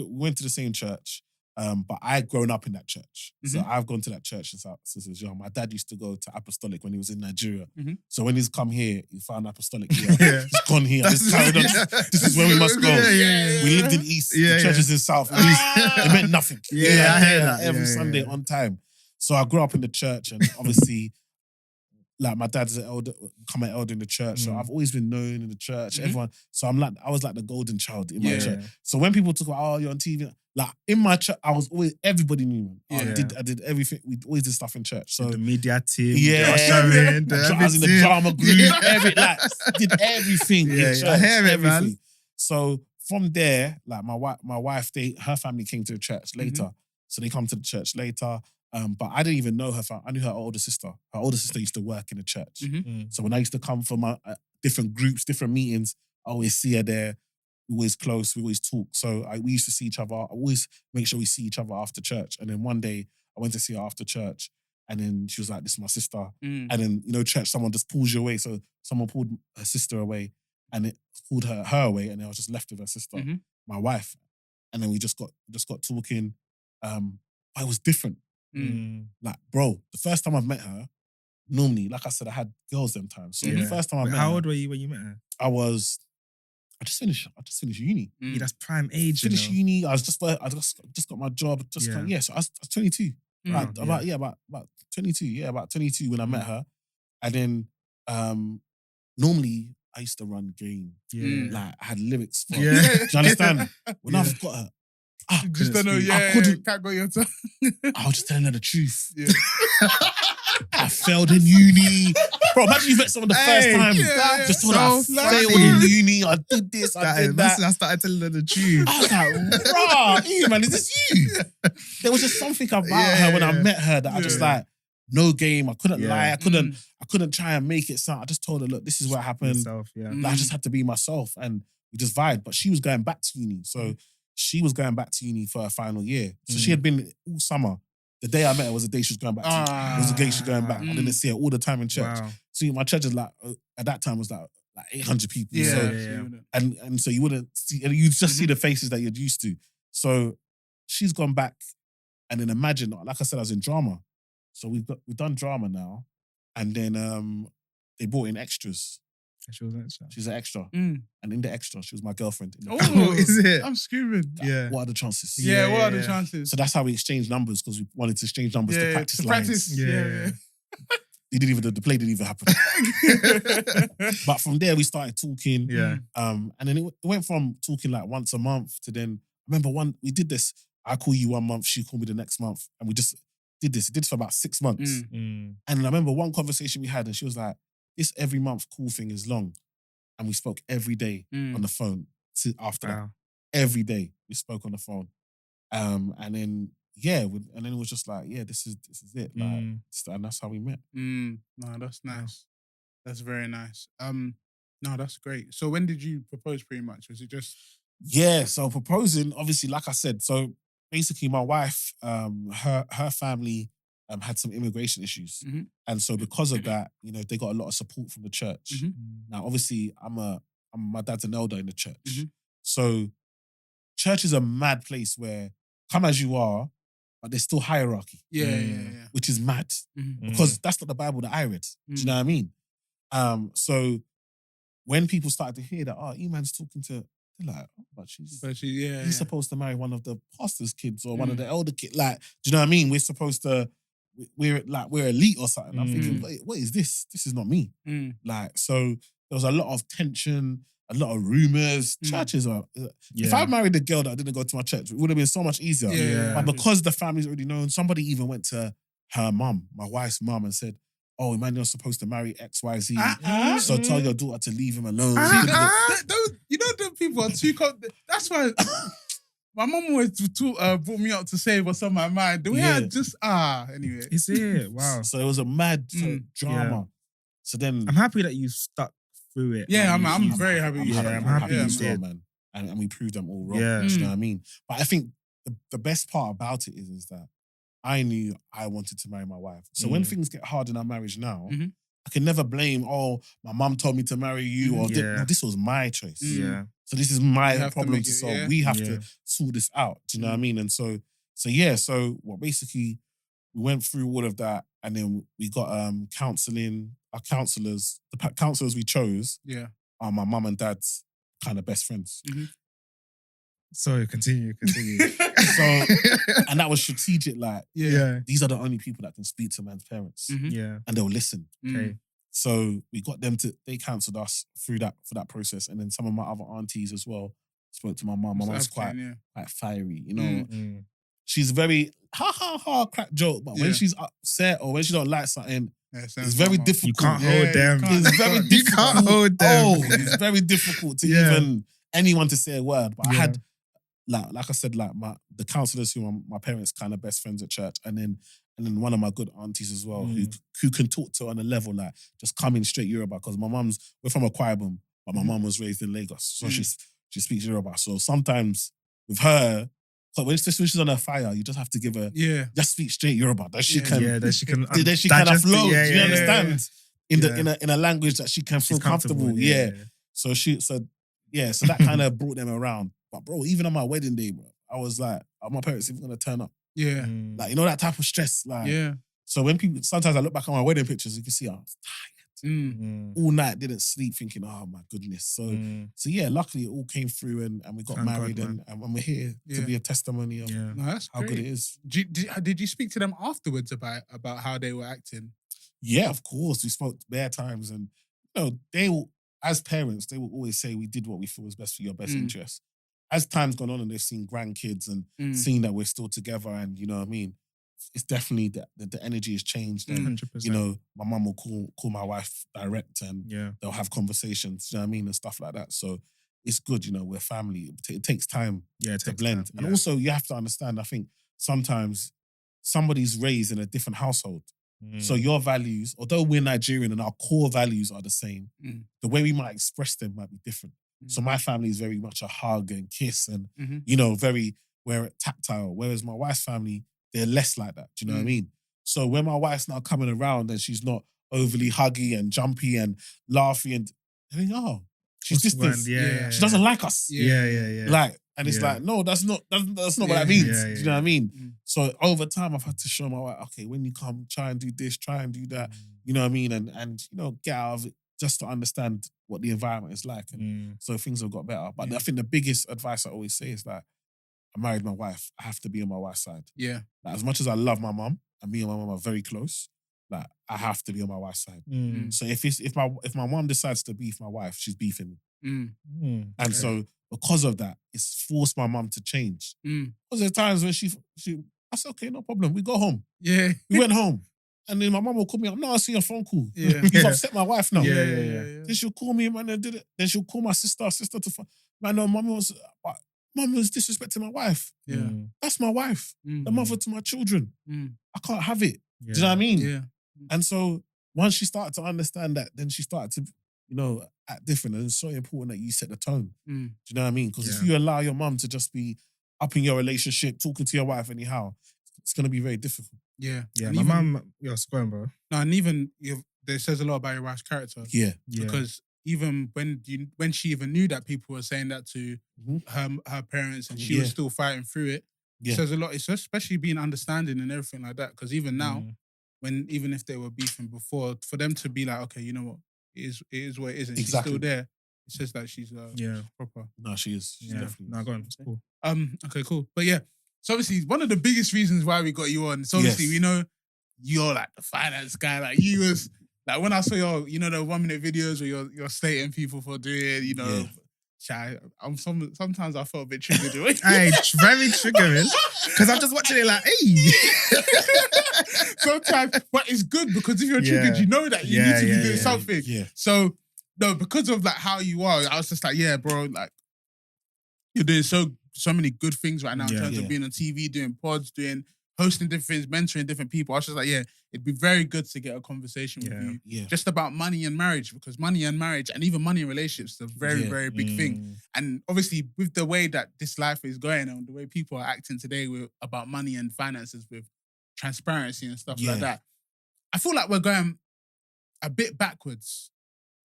Speaker 3: went to the same church. But I'd grown up in that church. So I've gone to that church since I was young. My dad used to go to Apostolic when he was in Nigeria. So when he's come here, he found Apostolic here. He's gone here. This is where we must go. We lived in East. The church is in South. It meant nothing.
Speaker 2: I hear that.
Speaker 3: Every Sunday on time. So I grew up in the church and obviously like my dad's an elder in the church. So I've always been known in the church. Everyone. So I was like the golden child in my church. So when people talk about, you're on TV, like in my church, I was always, everybody knew me. I did everything. We always did stuff in church. So
Speaker 2: the media team,
Speaker 3: I was in the drama group, did everything. In church,
Speaker 2: I hear it,
Speaker 3: everything.
Speaker 2: man.
Speaker 3: So from there, like my wife, her family came to the church later. So they come to the church later. But I didn't even know her family. I knew her older sister. Her older sister used to work in the church. So when I used to come for my different groups, different meetings, I always see her there. We always close. We always talk. So we used to see each other. I always make sure we see each other after church. And then one day I went to see her after church, and then she was like, "This is my sister." And then church, someone just pulls you away. So someone pulled her sister away, and it pulled her away, and then I was just left with her sister, my wife. And then we just got talking. But it was different. Like, bro, the first time I've met her, normally, like I said, I had girls them times. So the first time I met her,
Speaker 2: how old were you when you met her?
Speaker 3: I just finished uni.
Speaker 2: Yeah, that's prime age.
Speaker 3: Finished uni. I just got my job. So I was 22. About 22. Yeah, about 22 when I met her. And then normally I used to run game. Like I had lyrics. Do you understand? When I got her, I
Speaker 1: just don't know. Can't go your tongue.
Speaker 3: I was just telling her the truth. I failed in uni. Bro, imagine you met someone the first time. Just told her I failed in uni. I did this, I did that.
Speaker 2: I started telling her the truth.
Speaker 3: I was like, rah, man, is this you? There was just something about her when I met her that I just like, no game. I couldn't lie. I couldn't try and make it sound. I just told her, look, this is what happened. I just had to be myself, and we just vibed. But she was going back to uni. So she was going back to uni for her final year. So she had been all summer. The day I met her was the day she was going back to. It was the day she was going back. I didn't see her all the time in church. Wow. So my church is like, at that time was like 800 people. And so you wouldn't see, and you'd just see the faces that you're used to. So she's gone back, and then imagine, like I said, I was in drama. So we've done drama now, and then they brought in extras.
Speaker 2: She was an extra.
Speaker 3: She's an extra. And in the extra, she was my girlfriend.
Speaker 2: Oh, is it?
Speaker 1: I'm screaming.
Speaker 3: What are the chances?
Speaker 1: What are the chances?
Speaker 3: So that's how we exchanged numbers, because we wanted to exchange numbers to practice lines. The play didn't even happen. But from there, we started talking. And then it went from talking like once a month to then, I remember we did this. I call you one month, she called me the next month. And we just did this. We did this for about 6 months. And I remember one conversation we had, and she was like, this every month call thing is long. And we spoke every day on the phone after that. Every day we spoke on the phone. And then, and then it was just like, this is it. Like, and that's how we met.
Speaker 1: No, that's nice. That's very nice. No, that's great. So when did you propose pretty much? Was it just...
Speaker 3: So proposing, obviously, like I said, so basically my wife, her family had some immigration issues. And so because of that, they got a lot of support from the church. Now, obviously, my dad's an elder in the church. So church is a mad place where come as you are, but there's still hierarchy. Which is mad. Because that's not the Bible that I read. Do you know what I mean? So when people started to hear that, E-man's talking to, they're like, but he's supposed to marry one of the pastor's kids or one of the elder kids. Like, do you know what I mean? We're supposed to, we're elite or something. I'm thinking, wait, what is this? This is not me. Like, so there was a lot of tension, a lot of rumors. Churches are. If I married a girl that didn't go to my church, it would have been so much easier. But because the family's already known, somebody even went to her mum, my wife's mum, and said, "Oh, Emmanuel's supposed to marry XYZ, so tell your daughter to leave him alone."
Speaker 1: You know, the people are too. That's why my mum always brought me up to say what's on my mind. We had just anyway.
Speaker 2: Is it? Wow.
Speaker 3: So it was a mad drama. So then
Speaker 2: I'm happy that you stuck through it.
Speaker 1: Yeah, I'm very happy.
Speaker 2: I'm happy you did,
Speaker 3: man. And we proved them all wrong.
Speaker 2: Yeah.
Speaker 3: You know what I mean? But I think the best part about it is that I knew I wanted to marry my wife. So when things get hard in our marriage now, I can never blame, my mum told me to marry you or no, this was my choice.
Speaker 2: Yeah.
Speaker 3: So this is my problem to solve. We have to sort this out. Do you know what I mean? And so basically we went through all of that and then we got counselling. Our counsellors, the counsellors we chose are my mum and dad's kind of best friends.
Speaker 2: Sorry, continue.
Speaker 3: So, and that was strategic. Like, these are the only people that can speak to man's parents.
Speaker 2: Yeah,
Speaker 3: and they'll listen.
Speaker 2: Okay.
Speaker 3: So we got them they counselled us through that and then some of my other aunties as well spoke to my mum. My mum's quite fiery, you know. She's very crack joke, but when she's upset or when she don't like something, it's very difficult.
Speaker 2: You can't hold them.
Speaker 3: It's very difficult.
Speaker 2: You can't hold them.
Speaker 3: It's very difficult to even anyone to say a word. But I had, like I said, like the counsellors who are my parents' kind of best friends at church, and then one of my good aunties as well who can talk to on a level like just coming straight Yoruba, because we're from a choir boom, but my mum was raised in Lagos, so she speaks Yoruba. So sometimes with her, but when she's on her fire, you just have to give her just speak straight Yoruba. That she can flow. Do you understand? In a language that she can feel comfortable. So that kind of brought them around. But bro, even on my wedding day, bro, I was like, are my parents even gonna turn up?
Speaker 1: Yeah.
Speaker 3: Like, you know, that type of stress. Like, so when people, sometimes I look back on my wedding pictures, you can see I was tired. All night, didn't sleep, thinking, oh my goodness. So luckily it all came through and we got married and we're here to be a testimony of how good it is.
Speaker 1: Did you speak to them afterwards about how they were acting?
Speaker 3: Yeah, of course. We spoke bare times, and you know, they will, as parents, they will always say we did what we feel was best for your best interest. As time's gone on and they've seen grandkids and seen that we're still together, and you know what I mean, it's definitely the energy has changed. And
Speaker 2: 100%.
Speaker 3: you know, my mum will call my wife direct, and they'll have conversations. You know what I mean, and stuff like that. So it's good. You know, we're family. It takes time to blend, and also you have to understand. I think sometimes somebody's raised in a different household. So your values, although we're Nigerian and our core values are the same, the way we might express them might be different. So my family is very much a hug and kiss and, you know, we're tactile. Whereas my wife's family, they're less like that. Do you know what I mean? So when my wife's now coming around and she's not overly huggy and jumpy and laughy and I think, she's distant. She doesn't like us. Like, and it's like, no, that's not what that means. Do you know what I mean? So over time, I've had to show my wife, okay, when you come, try and do this, try and do that. You know what I mean? And you know, get out of it just to understand what the environment is like. And so things have got better. But I think the biggest advice I always say is that I married my wife. I have to be on my wife's side. Yeah. Like, as much as I love my mum, and me and my mum are very close, like I have to be on my wife's side. So if my mum decides to beef my wife, she's beefing me. And so because of that, it's forced my mum to change. Because there's times when she I said, okay, no problem. We go home. Yeah. We went home. And then my mum will call me up. No, I see your phone call. Yeah. You've upset my wife now. Yeah. Then she'll call me, man, and did it. Then she'll call my sister to man, no, mum was disrespecting my wife. Yeah. That's my wife. The mother to my children. I can't have it. Do you know what I mean? Yeah. And so once she started to understand that, then she started to, you know, act different. And it's so important that you set the tone. Do you know what I mean? Because if you allow your mum to just be up in your relationship, talking to your wife anyhow, it's going to be very difficult. Yeah.
Speaker 2: Yeah, and my mum, it's going, bro.
Speaker 1: No, and even there says a lot about your wife's character. Yeah. Because even when she even knew that people were saying that to her parents and she was still fighting through it, it says a lot. It's especially being understanding and everything like that. Because even now, even if they were beefing before, for them to be like, okay, you know what? it is what it is, and
Speaker 3: Exactly.
Speaker 1: she's still there. It says that she's proper.
Speaker 3: No, she is. She's definitely.
Speaker 2: No, go on. It's cool.
Speaker 1: Okay, cool. But yeah, so obviously one of the biggest reasons why we got you on. So obviously we know you're like the finance guy. Like you was like when I saw your, you know, the 1 minute videos where you're slating people for doing, you know. Shy. Sometimes I felt a bit triggered.
Speaker 2: Hey, very triggering. Because I'm just watching it like, hey.
Speaker 1: Sometimes, but it's good because if you're triggered, you know that you need to be doing something.
Speaker 3: Yeah.
Speaker 1: So, no, because of like how you are, I was just like, yeah, bro, like you're doing so many good things right now in terms of being on TV, doing pods, hosting different things, mentoring different people. I was just like, yeah, it'd be very good to get a conversation with you just about money and marriage, because money and marriage and even money in relationships is a very, very big thing. And obviously with the way that this life is going and the way people are acting today about money and finances with transparency and stuff like that, I feel like we're going a bit backwards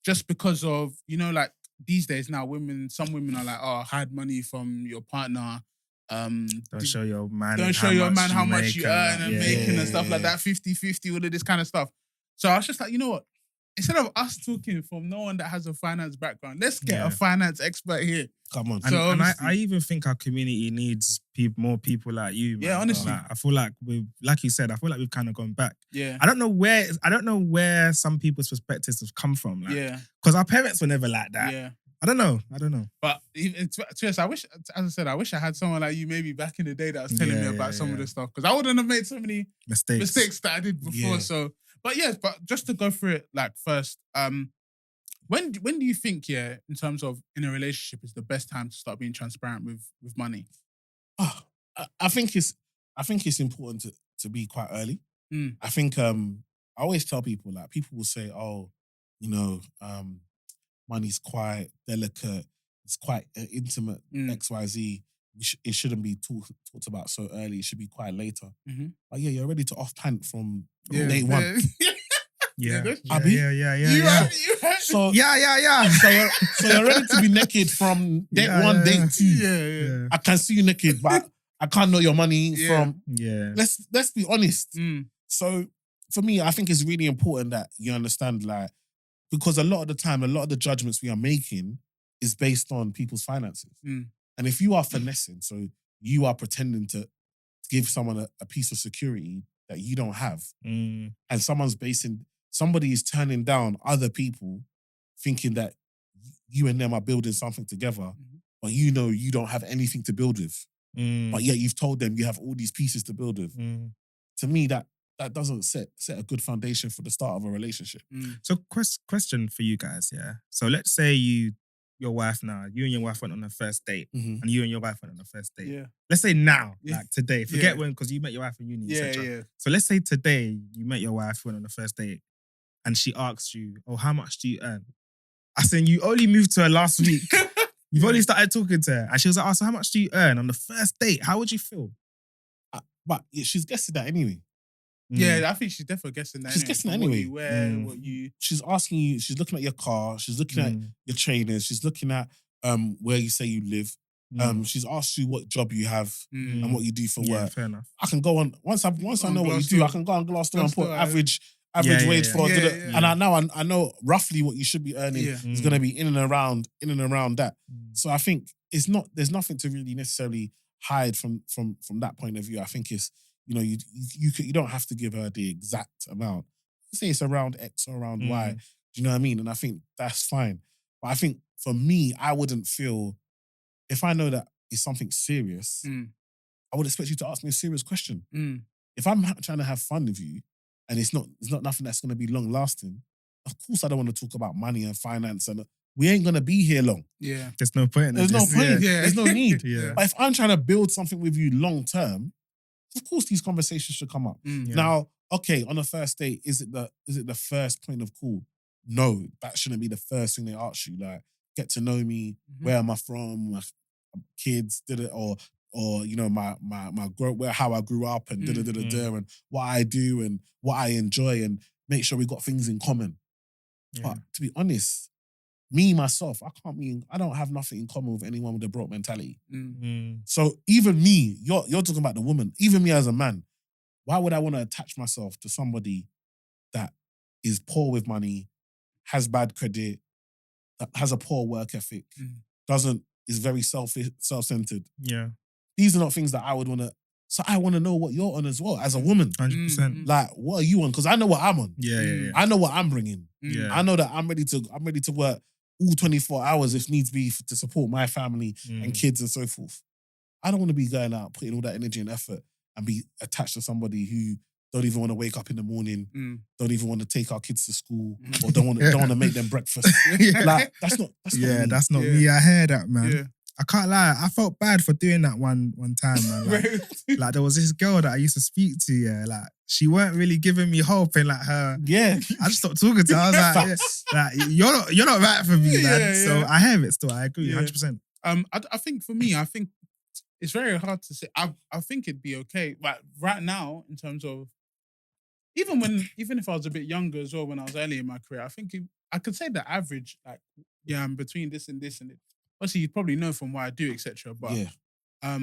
Speaker 1: just because of, you know, like these days now, some women are like, oh, hide money from your partner.
Speaker 2: Don't show your man
Speaker 1: how much you earn and making and stuff like that, 50-50, all of this kind of stuff. So I was just like, you know what? Instead of us talking from no one that has a finance background, let's get a finance expert here.
Speaker 3: Come on.
Speaker 2: And I even think our community needs more people like you, man.
Speaker 1: Yeah, honestly.
Speaker 2: Like, I feel like like you said, I feel like we've kind of gone back.
Speaker 1: Yeah.
Speaker 2: I don't know where some people's perspectives have come from. Like, because our parents were never like that.
Speaker 1: Yeah.
Speaker 2: I don't know.
Speaker 1: But I wish, as I said, I wish I had someone like you maybe back in the day that was telling me about some of this stuff, because I wouldn't have made so many mistakes that I did before.
Speaker 3: Yeah.
Speaker 1: So, but just to go through it, like first, when do you think, in terms of in a relationship, is the best time to start being transparent with money?
Speaker 3: Oh, I think it's important to be quite early. I think I always tell people, like, people will say, oh, you know, money's quite delicate, it's quite intimate, XYZ. It shouldn't be talked about so early. It should be quite later. But yeah, you're ready to off pant from day one.
Speaker 2: Yeah.
Speaker 3: So
Speaker 2: yeah.
Speaker 3: So you're ready to be naked from day one, day two.
Speaker 1: Yeah.
Speaker 3: I can see you naked, but I can't know your money from.
Speaker 2: Yeah.
Speaker 3: Let's be honest. So for me, I think it's really important that you understand, like, because a lot of the time, a lot of the judgments we are making is based on people's finances. And if you are finessing, so you are pretending to give someone a piece of security that you don't have, and somebody is turning down other people thinking that you and them are building something together, but you know you don't have anything to build with. But yet you've told them you have all these pieces to build with. To me, that doesn't set a good foundation for the start of a relationship.
Speaker 2: So question for you guys, yeah. So let's say you and your wife went on a first date, and you and your wife went on a first date.
Speaker 1: Yeah.
Speaker 2: Let's say now, like today. Forget when, because you met your wife in uni, etc.
Speaker 1: Yeah.
Speaker 2: So let's say today you met your wife, went on a first date, and she asks you, oh, how much do you earn? I said, you only moved to her last week. You've only started talking to her. And she was like, oh, so how much do you earn on the first date? How would you feel?
Speaker 3: But she's guessing that anyway.
Speaker 1: Yeah, I think she's definitely guessing that.
Speaker 3: She's guessing that anyway.
Speaker 1: What you wear, what you...
Speaker 3: She's asking you, she's looking at your car, she's looking at your trainers, she's looking at where you say you live. She's asked you what job you have and what you do for work.
Speaker 2: Fair enough.
Speaker 3: I can go on, once I know what you do, I can go on Glassdoor and put average wage for... And I know roughly what you should be earning is going to be in and around that. So I think there's nothing to really necessarily hide from that point of view. I think it's, you know, you don't have to give her the exact amount. Say it's around X or around Y. Do you know what I mean? And I think that's fine. But I think for me, I wouldn't feel, if I know that it's something serious, I would expect you to ask me a serious question. If I'm trying to have fun with you and it's not nothing that's going to be long lasting, of course I don't want to talk about money and finance, and we ain't going to be here long.
Speaker 1: Yeah.
Speaker 2: There's no point.
Speaker 3: There's no point.
Speaker 1: Yeah.
Speaker 3: There's no need.
Speaker 2: Yeah.
Speaker 3: But if I'm trying to build something with you long term, of course these conversations should come up. Now, okay, on a first date, is it the first point of call? No, that shouldn't be the first thing they ask you. Like, get to know me, where am I from, my kids, or you know, my how I grew up and and what I do and what I enjoy, and make sure we got things in common. But to be honest, me, myself, I don't have nothing in common with anyone with a broke mentality. So even me, you're talking about the woman, even me as a man, why would I want to attach myself to somebody that is poor with money, has bad credit, has a poor work ethic, is very self-centered.
Speaker 2: Yeah.
Speaker 3: These are not things that I would want to. So I want to know what you're on as well as a woman.
Speaker 2: 100%.
Speaker 3: Like, what are you on? Because I know what I'm on.
Speaker 2: Yeah.
Speaker 3: I know what I'm bringing.
Speaker 2: Yeah.
Speaker 3: I know that I'm ready to work all 24 hours if needs be to support my family and kids and so forth. I don't want to be going out putting all that energy and effort and be attached to somebody who don't even want to wake up in the morning, don't even want to take our kids to school, or don't want to make them breakfast. Like, that's not me.
Speaker 2: That's not me. I hear that, man. Yeah. I can't lie. I felt bad for doing that one time, man. Like there was this girl that I used to speak to. Yeah, like she weren't really giving me hope, and like her. Yeah, I just stopped talking to her. I was like, you're not right for me, man. Yeah. So I have it still. I agree, 100%.
Speaker 1: I think for me, I think it's very hard to say. I think it'd be okay. Like right now, in terms of even if I was a bit younger as well, when I was early in my career, I think I could say the average, like, I'm between this and this and it. Obviously, you probably know from what I do, etc. But I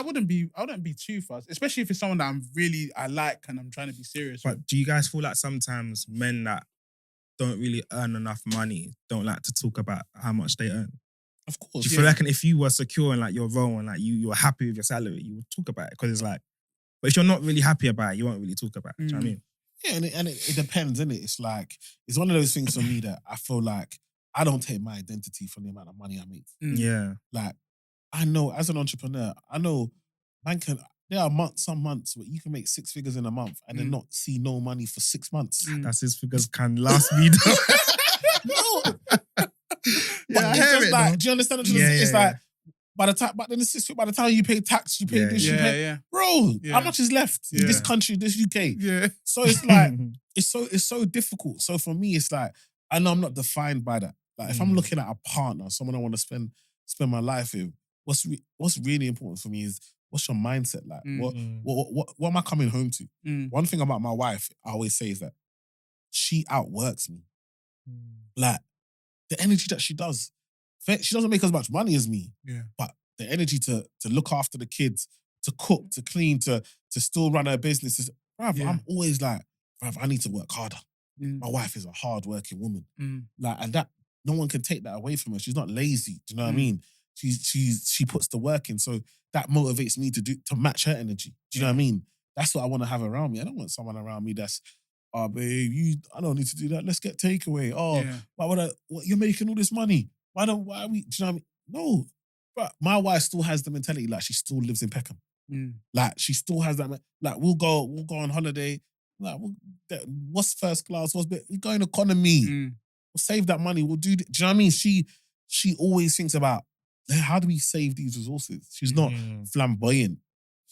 Speaker 1: wouldn't be too fast, especially if it's someone that I like and I'm trying to be serious.
Speaker 2: But do you guys feel like sometimes men that don't really earn enough money don't like to talk about how much they earn?
Speaker 3: Of course.
Speaker 2: Do you feel like if you were secure in like your role and like you were happy with your salary, you would talk about it? Because it's like, but if you're not really happy about it, you won't really talk about it. Do you know what I mean?
Speaker 3: Yeah, and it depends, innit? It's like, it's one of those things for me that I feel like I don't take my identity from the amount of money I make.
Speaker 2: Yeah.
Speaker 3: Like, I know as an entrepreneur, there are some months where you can make 6 figures in a month and then not see no money for 6 months.
Speaker 2: That's 6 figures can last me.
Speaker 3: No. But I hear it, like, do you understand what I'm saying? It's like, by the time you pay tax, you pay this, you pay... Bro, how much is left in this country, this UK? Yeah. So it's like, it's so difficult. So for me, it's like, I know I'm not defined by that. Like, if I'm looking at a partner, someone I want to spend my life with, what's really important for me is, what's your mindset like? What am I coming home to? One thing about my wife, I always say, is that she outworks me. Like, the energy that she does, she doesn't make as much money as me, but the energy to look after the kids, to cook, to clean, to still run her business is, I'm always like, I need to work harder. My wife is a hard-working woman. Like, and that, no one can take that away from her. She's not lazy. Do you know what I mean? She puts the work in. So that motivates me to match her energy. Do you know what I mean? That's what I want to have around me. I don't want someone around me that's, oh, babe, I don't need to do that. Let's get takeaway. Oh, why would you're making all this money. Why are we, do you know what I mean? No. But my wife still has the mentality, like, she still lives in Peckham. Like, she still has that, like, we'll go on holiday. Like, what's first class? We're going economy. We'll save that money. We'll do you know what I mean? She always thinks about, how do we save these resources? She's not flamboyant.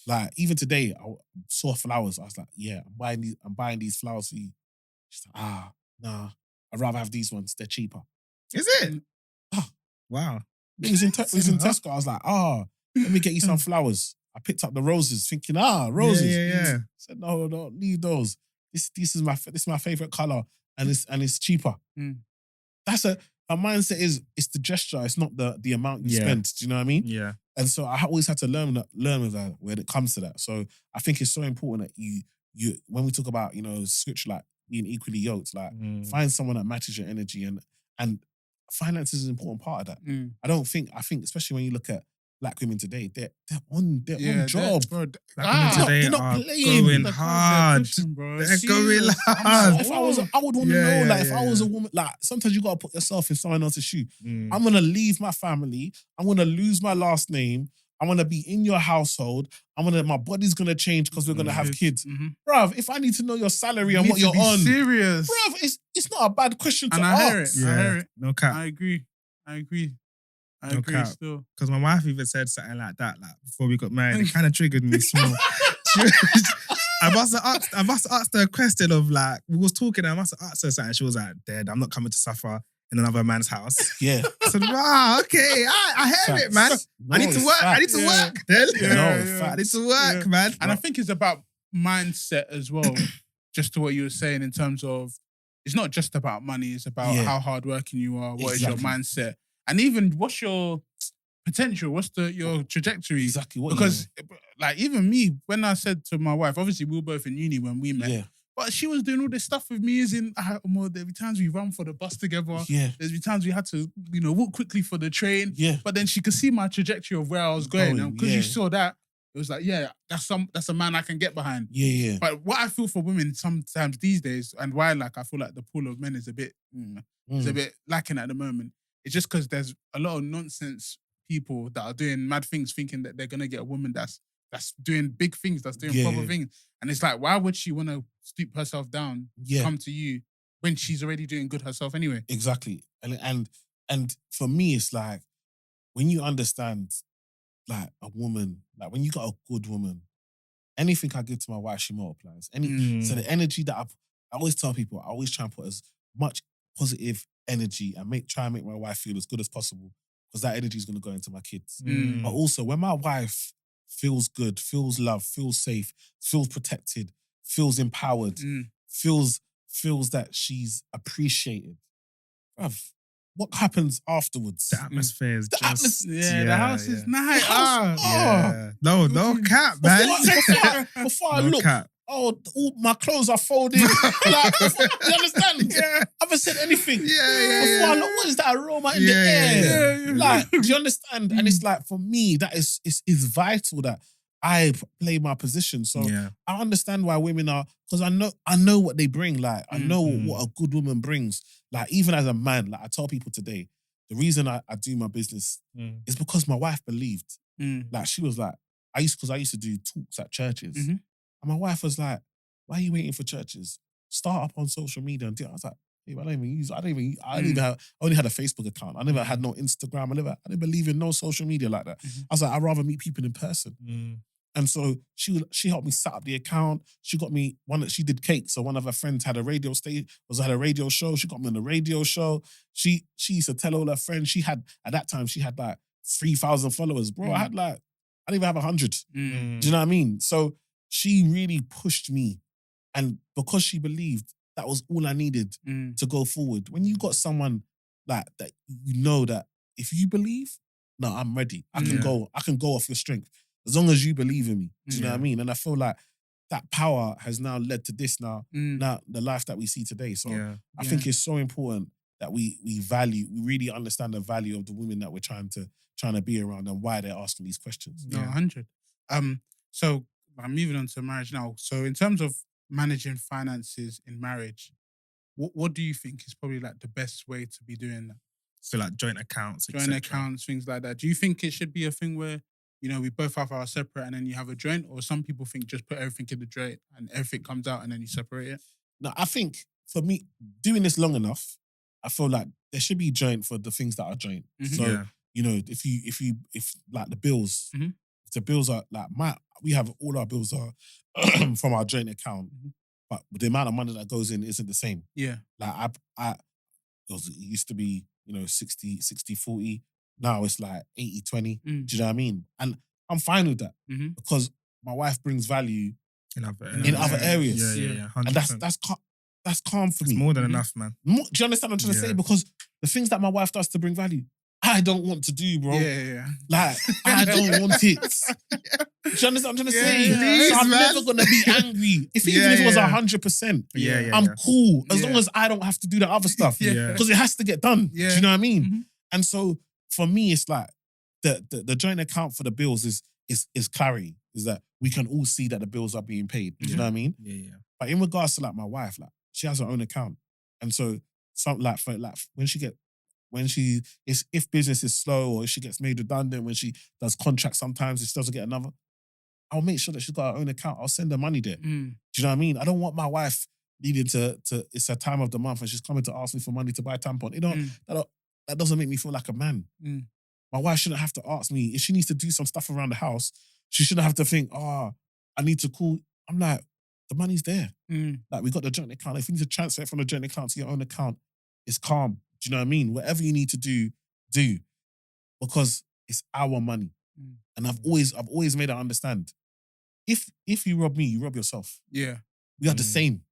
Speaker 3: Like, even today, I saw flowers. I was like, yeah, I'm buying these flowers for you. She's like, nah, I'd rather have these ones. They're cheaper.
Speaker 2: Is it? Wow.
Speaker 3: It was in Tesco. I was like, let me get you some flowers. I picked up the roses, thinking, roses.
Speaker 2: Yeah.
Speaker 3: I said, no, don't leave those. This is my favorite color, and it's cheaper. That's a mindset. It's the gesture. It's not the amount you spend. Do you know what I mean? Yeah. And so I always had to learn with that when it comes to that. So I think it's so important that you when we talk about, scripture, like being equally yoked, like find someone that matches your energy, and finance is an important part of that. I think especially when you look at Black women today, they're on job.
Speaker 2: They're not playing. Going hard. They're going hard.
Speaker 3: I would want to know, like, if I was a woman, like, sometimes you gotta put yourself in someone else's shoe. I'm gonna leave my family. I'm gonna lose my last name. I'm gonna be in your household. My body's gonna change because we're gonna have kids. Bruv, if I need to know your salary and what you're on,
Speaker 1: serious.
Speaker 3: Bruv, it's not a bad question to
Speaker 1: ask.
Speaker 3: I
Speaker 1: hear it.
Speaker 2: No cap.
Speaker 1: I agree still.
Speaker 2: Because my wife even said something like that, like, before we got married. It kind of triggered me small. I must have asked her a question of, like, we was talking and I must have asked her something. She was like, Dad, I'm not coming to suffer in another man's house.
Speaker 3: Yeah.
Speaker 2: I said, wow, okay, I hear it, man. I need to work. I need to work. I need to work, man.
Speaker 1: And I think it's about mindset as well, just to what you were saying in terms of, it's not just about money, it's about how hardworking you are, what is your mindset. And even what's your potential, what's your trajectory?
Speaker 3: Exactly.
Speaker 1: Because, like, even me, when I said to my wife, obviously we were both in uni when we met, But she was doing all this stuff with me. There'd be times we run for the bus together.
Speaker 3: Yeah.
Speaker 1: There'd be times we had to, walk quickly for the train.
Speaker 3: Yeah.
Speaker 1: But then she could see my trajectory of where I was going. And because
Speaker 3: yeah.
Speaker 1: you saw that, it was like, yeah, that's a man I can get behind.
Speaker 3: Yeah, yeah.
Speaker 1: But what I feel for women sometimes these days, and why I feel like the pool of men is a bit lacking at the moment, it's just because there's a lot of nonsense people that are doing mad things thinking that they're gonna get a woman that's doing big things, that's doing proper things. And it's like, why would she want to stoop herself down to come to you when she's already doing good herself anyway?
Speaker 3: Exactly. And for me, it's like, when you understand, like, a woman, like, when you got a good woman, anything I give to my wife, she multiplies. So the energy that I always tell people, I always try and put as much positive energy and try and make my wife feel as good as possible, because that energy is going to go into my kids. But also, when my wife feels good, feels loved, feels safe, feels protected, feels empowered, feels that she's appreciated, bruv, what happens afterwards?
Speaker 2: The atmosphere is
Speaker 3: the
Speaker 1: the house is nice.
Speaker 2: No cap, man.
Speaker 3: Before I look,
Speaker 2: cap.
Speaker 3: all my clothes are folded. Like, you understand? Yeah. I haven't said anything. Before I look, what is that aroma in the air?
Speaker 1: Yeah.
Speaker 3: Like, do you understand? And it's like, for me, that is vital that I play my position. So I understand why women are, because I know what they bring. Like, I know what a good woman brings. Like, even as a man, like, I tell people today, the reason I do my business is because my wife believed. Like, she was like, I used to do talks at churches. And my wife was like, why are you waiting for churches? Start up on social media and do it. I was like, I only had a Facebook account. I never had no Instagram. I didn't believe in no social media like that. I was like, I'd rather meet people in person. And so she helped me set up the account. She got me she did cake. So one of her friends had a radio show. She got me on the radio show. She used to tell all her friends. At that time, she had like 3,000 followers. Bro, I didn't even have 100. Do you know what I mean? So she really pushed me. And because she believed, that was all I needed to go forward. When you got someone like that, you know that if you believe, no, I'm ready. I can go off your strength. As long as you believe in me. Do you know what I mean? And I feel like that power has now led to this now the life that we see today. So I think it's so important that we really understand the value of the women that we're trying to be around and why they're asking these questions.
Speaker 1: No, 100. So I'm moving on to marriage now. So in terms of managing finances in marriage, what do you think is probably like the best way to be doing that?
Speaker 2: So like joint accounts,
Speaker 1: things like that. Do you think it should be a thing where, we both have our separate and then you have a joint, or some people think just put everything in the joint and everything comes out and then you separate it?
Speaker 3: No, I think for me, doing this long enough, I feel like there should be joint for the things that are joint. So, if like the bills, if the bills are like we have all our bills are from our joint account, but the amount of money that goes in isn't the same.
Speaker 1: Yeah.
Speaker 3: Like it used to be, 60-40. Now it's like 80-20. Do you know what I mean? And I'm fine with that because my wife brings value
Speaker 2: in other
Speaker 3: areas.
Speaker 2: Yeah. 100%.
Speaker 3: And that's calm for me.
Speaker 2: It's more than enough, man.
Speaker 3: Do you understand what I'm trying to say? Because the things that my wife does to bring value, I don't want to do, bro.
Speaker 1: Yeah.
Speaker 3: Like, I don't want it. Do you understand what I'm trying to say? So I'm never going to be angry. Even if it was 100%, I'm cool. As long as I don't have to do the other stuff. Because it has to get done. Do you know what I mean? And so, for me, it's like the joint account for the bills is clarity. Is that we can all see that the bills are being paid. Do you know what I mean?
Speaker 2: Yeah.
Speaker 3: But in regards to like my wife, like she has her own account, and so if business is slow or if she gets made redundant, when she does contracts, sometimes if she doesn't get another, I'll make sure that she's got her own account. I'll send her money there. Do you know what I mean? I don't want my wife needing to it's her time of the month and she's coming to ask me for money to buy a tampon. That doesn't make me feel like a man. My wife shouldn't have to ask me. If she needs to do some stuff around the house, she shouldn't have to think, I need to call. I'm like, the money's there. Like, we got the joint account. If you need to transfer it from the joint account to your own account, it's calm. Do you know what I mean? Whatever you need to do. Because it's our money. And I've always made her understand. If you rob me, you rob yourself.
Speaker 1: Yeah.
Speaker 3: We are the same.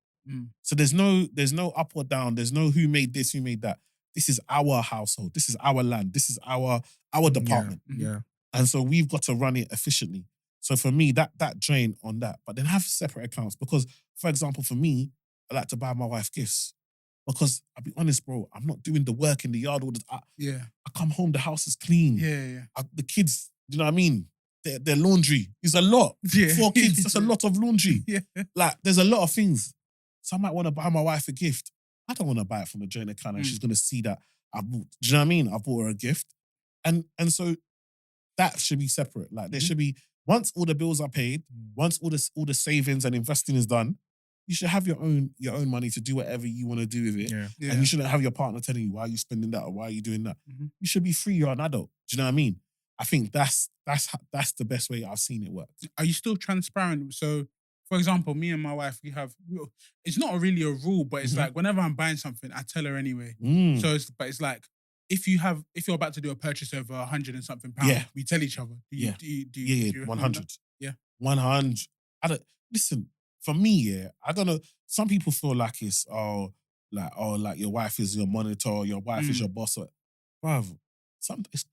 Speaker 3: So there's no up or down. There's no who made this, who made that. This is our household. This is our land. This is our department.
Speaker 2: Yeah.
Speaker 3: And so we've got to run it efficiently. So for me, that drain on that. But then have separate accounts because, for example, for me, I like to buy my wife gifts. Because I'll be honest, bro, I'm not doing the work in the yard all the time. I come home, the house is clean. The kids, you know what I mean? Their laundry is a lot. 4 kids, that's a lot of laundry. Like, there's a lot of things. So I might want to buy my wife a gift. I don't want to buy it from a joint account and she's going to see that I bought, do you know what I mean? I bought her a gift. And so that should be separate. Like, there should be, once all the bills are paid, once all the savings and investing is done, you should have your own money to do whatever you want to do with it. And you shouldn't have your partner telling you, why are you spending that or why are you doing that? You should be free, you're an adult. Do you know what I mean? I think that's the best way I've seen it work.
Speaker 1: Are you still transparent? So, for example, me and my wife, it's not really a rule, but it's like whenever I'm buying something, I tell her anyway. So it's like, if you're about to do a purchase over 100 and something pounds, we tell each other. Do you
Speaker 3: 100.
Speaker 1: Yeah.
Speaker 3: 100. Listen, for me, I don't know. Some people feel like it's like your wife is your monitor, or your wife is your boss. Bruv,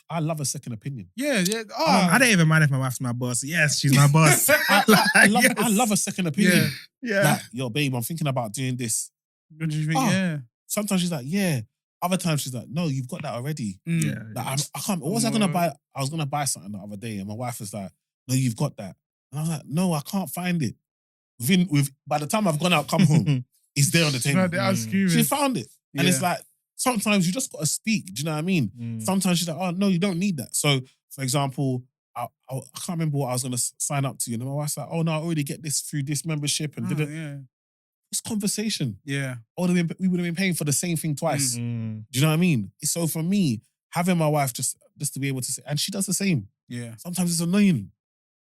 Speaker 3: I love a second opinion.
Speaker 2: I don't even mind if my wife's my boss. Yes, she's my boss.
Speaker 3: I love a second opinion.
Speaker 2: Yeah.
Speaker 3: Like, yo, babe, I'm thinking about doing this.
Speaker 1: What do you think?
Speaker 3: Sometimes she's like, yeah. Other times she's like, no, you've got that already. Like, I can't. What was I gonna buy? I was gonna buy something the other day, and my wife was like, no, you've got that. And I was like, no, I can't find it. By the time I've gone out, come home, it's there on the table. She found it, and it's like, sometimes you just got to speak. Do you know what I mean? Sometimes she's like, oh, no, you don't need that. So, for example, I can't remember what I was going to sign up to. And my wife's like, oh, no, I already get this through this membership. And it's conversation. We would have been paying for the same thing twice. Do you know what I mean? So for me, having my wife just to be able to say, and she does the same. Sometimes it's annoying.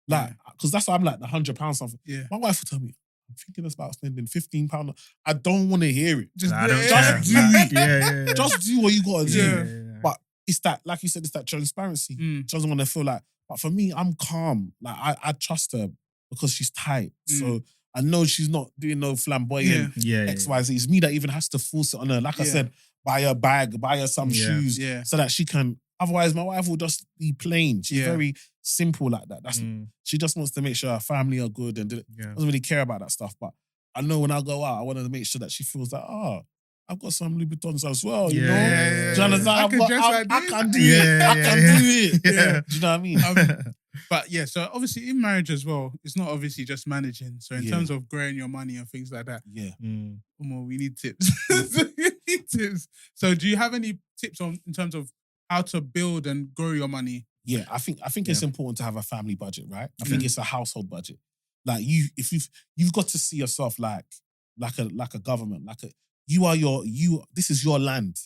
Speaker 3: Like, because that's why I'm like the £100 something. My wife will tell me, I'm thinking about spending £15. I don't want to hear it. Just do it. Just do what you got to do. But it's that, like you said, it's that transparency. She doesn't want to feel like, but for me, I'm calm. Like, I trust her because she's tight. So I know she's not doing no flamboyant XYZ. It's me that even has to force it on her. Like I said, buy her a bag, buy her some shoes so that she can. Otherwise, my wife will just be plain. She's very simple like that. She just wants to make sure her family are good and doesn't really care about that stuff. But I know when I go out, I want to make sure that she feels like, I've got some Louboutins as well, you know? Do you understand? I can do it. I can do it. Do you know what I mean?
Speaker 1: But yeah, so obviously in marriage as well, it's not obviously just managing. So in terms of growing your money and things like that, we need tips. So do you have any tips in terms of how to build and grow your money?
Speaker 3: Yeah, I think it's important to have a family budget, right? I think it's a household budget. Like you've got to see yourself like a government, this is your land.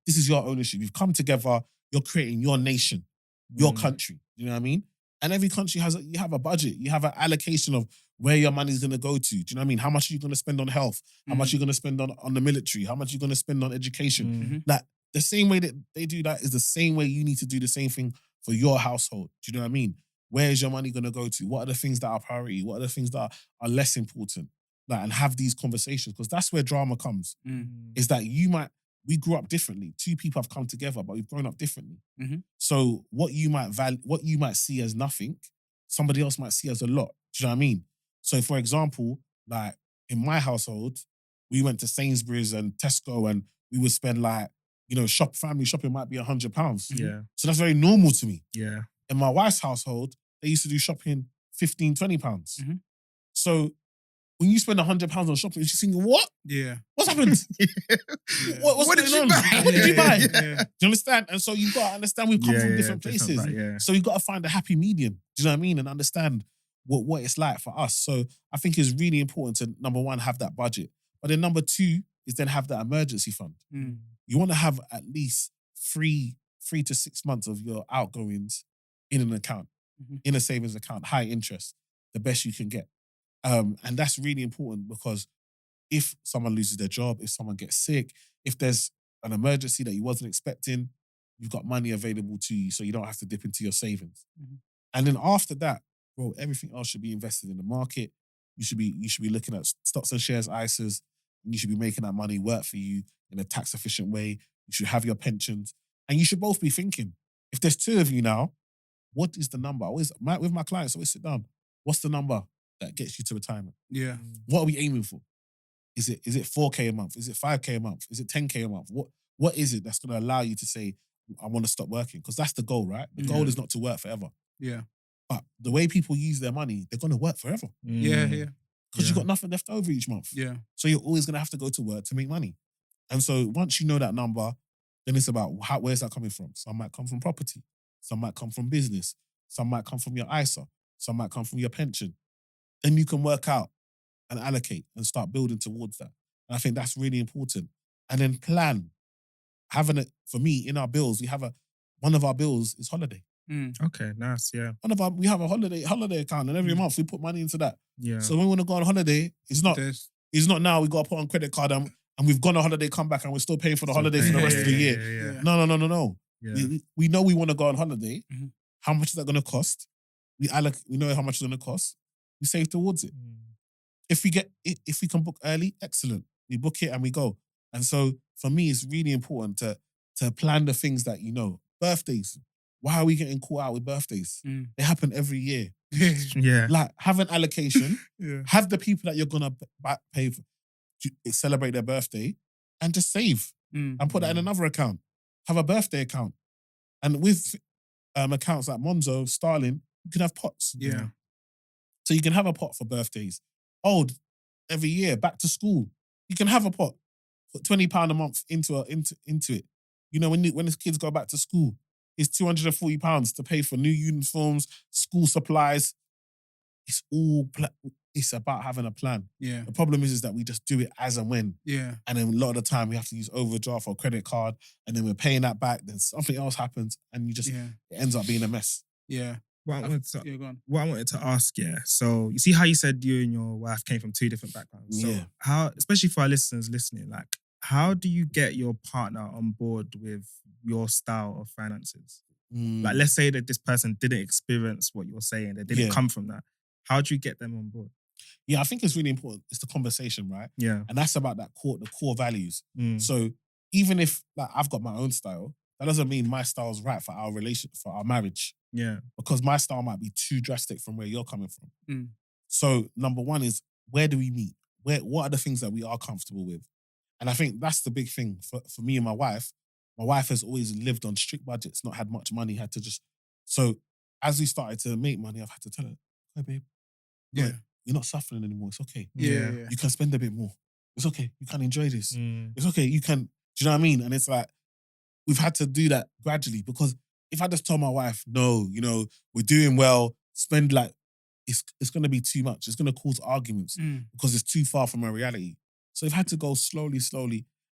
Speaker 3: This is your ownership. You've come together, you're creating your nation, your country. You know what I mean? And every country you have a budget. You have an allocation of where your money's going to go to. Do you know what I mean? How much are you going to spend on health? How much are you going to spend on the military? How much are you going to spend on education? Like, the same way that they do that is the same way you need to do the same thing for your household. Do you know what I mean? Where is your money going to go to? What are the things that are priority? What are the things that are less important? Like, and have these conversations, because that's where drama comes. Is that we grew up differently. Two people have come together, but we've grown up differently. So what you might see as nothing, somebody else might see as a lot. Do you know what I mean? So for example, like in my household, we went to Sainsbury's and Tesco and we would spend like, family shopping might be £100. So that's very normal to me. In my wife's household, they used to do shopping £15, £20. So when you spend £100 on shopping, you're just thinking, what? What's happened? What did you buy? What did you buy? Do you understand? And so you've got to understand we've come from different places. So you've got to find a happy medium. Do you know what I mean? And understand what it's like for us. So I think it's really important to, number one, have that budget. But then number two is then have that emergency fund. You want to have at least three to 6 months of your outgoings in an account, in a savings account, high interest, the best you can get. And that's really important because if someone loses their job, if someone gets sick, if there's an emergency that you wasn't expecting, you've got money available to you so you don't have to dip into your savings. And then after that, bro, everything else should be invested in the market. You should be looking at stocks and shares, ISAs, and you should be making that money work for you in a tax efficient way. You should have your pensions. And you should both be thinking, if there's two of you now, what is the number? With my clients, I always sit down. what's the number that gets you to retirement?
Speaker 1: Yeah.
Speaker 3: What are we aiming for? Is it 4K a month? Is it 5K a month? Is it 10K a month? What is it that's going to allow you to say, I want to stop working? Because that's the goal, right? The goal is not to work forever.
Speaker 1: Yeah.
Speaker 3: But the way people use their money, they're going to work forever.
Speaker 1: Yeah.
Speaker 3: Because you've got nothing left over each month.
Speaker 1: Yeah.
Speaker 3: So you're always going to have to go to work to make money. And so once you know that number, then it's about where's that coming from? Some might come from property. Some might come from business. Some might come from your ISA. Some might come from your pension. Then you can work out and allocate and start building towards that. And I think that's really important. And then plan. Having it, for me, in our bills, one of our bills is holiday.
Speaker 2: Okay, nice, yeah.
Speaker 3: We have a holiday account, and every month we put money into that.
Speaker 2: Yeah.
Speaker 3: So when we want to go on holiday, it's not now we got to put on credit card and we've gone on holiday, come back, and we're still paying for the holiday for the rest of the year.
Speaker 2: Yeah.
Speaker 3: No.
Speaker 2: Yeah.
Speaker 3: We know we want to go on holiday. How much is that going to cost? We know how much it's going to cost. We save towards it. If we can book early, excellent. We book it and we go. And so for me, it's really important to plan the things that you know. Birthdays. Why are we getting caught out with birthdays? They happen every year.
Speaker 2: Yeah.
Speaker 3: Like, have an allocation.
Speaker 1: Yeah.
Speaker 3: Have the people that you're going to pay for to celebrate their birthday and just save and put that in another account. Have a birthday account. And with accounts like Monzo, Starling, you can have pots.
Speaker 1: Yeah.
Speaker 3: So you can have a pot for birthdays. Every year, back to school. You can have a pot. Put £20 a month into it. You know, when the kids go back to school, it's £240 to pay for new uniforms, school supplies. It's all it's about having a plan.
Speaker 1: Yeah.
Speaker 3: The problem is that we just do it as and when.
Speaker 1: Yeah.
Speaker 3: And then a lot of the time we have to use overdraft or credit card, and then we're paying that back. Then something else happens, and it ends up being a mess.
Speaker 1: Yeah.
Speaker 2: What I wanted to ask, so you see how you said you and your wife came from two different backgrounds. So how, especially for our listeners listening, like, how do you get your partner on board with your style of finances? Like, let's say that this person didn't experience what you're saying, they didn't come from that. How do you get them on board?
Speaker 3: Yeah, I think it's really important. It's the conversation, right?
Speaker 2: Yeah.
Speaker 3: And that's about the core values. So even if like I've got my own style, that doesn't mean my style is right for our marriage.
Speaker 2: Yeah.
Speaker 3: Because my style might be too drastic from where you're coming from. So number one is, where do we meet? What are the things that we are comfortable with? And I think that's the big thing for me and my wife. My wife has always lived on strict budgets, not had much money, so as we started to make money, I've had to tell her, hey babe, you're not suffering anymore. It's okay.
Speaker 1: Yeah.
Speaker 3: You can spend a bit more. It's okay. You can enjoy this. It's okay. You can, do you know what I mean? And it's like, we've had to do that gradually, because if I just told my wife, no, you know, we're doing well, spend like, it's going to be too much. It's going to cause arguments because it's too far from our reality. So we've had to go slowly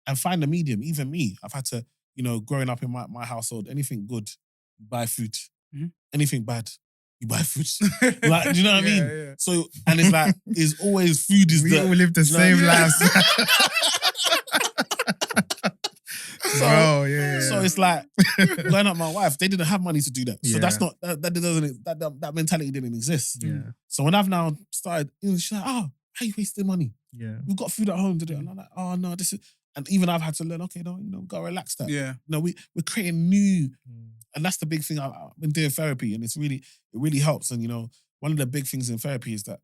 Speaker 3: and find a medium. Even me, I've had to, you know, growing up in my household, anything good, you buy food. Anything bad, you buy food. Like, do you know what I mean?
Speaker 1: Yeah.
Speaker 3: So, and it's like, it's always food is
Speaker 2: we all live the same lives.
Speaker 3: So it's like, growing up, my wife, they didn't have money to do that. So that's not, that mentality didn't exist.
Speaker 2: Yeah.
Speaker 3: So when I've now started, you know, she's like, oh, how you wasting money?
Speaker 2: Yeah.
Speaker 3: We've got food at home to do. And I'm like, oh no, this is, and even I've had to learn, okay, no, you know, we've got to relax that.
Speaker 1: Yeah.
Speaker 3: No, we're creating new, and that's the big thing. I've been doing therapy, and it really helps. And you know, one of the big things in therapy is that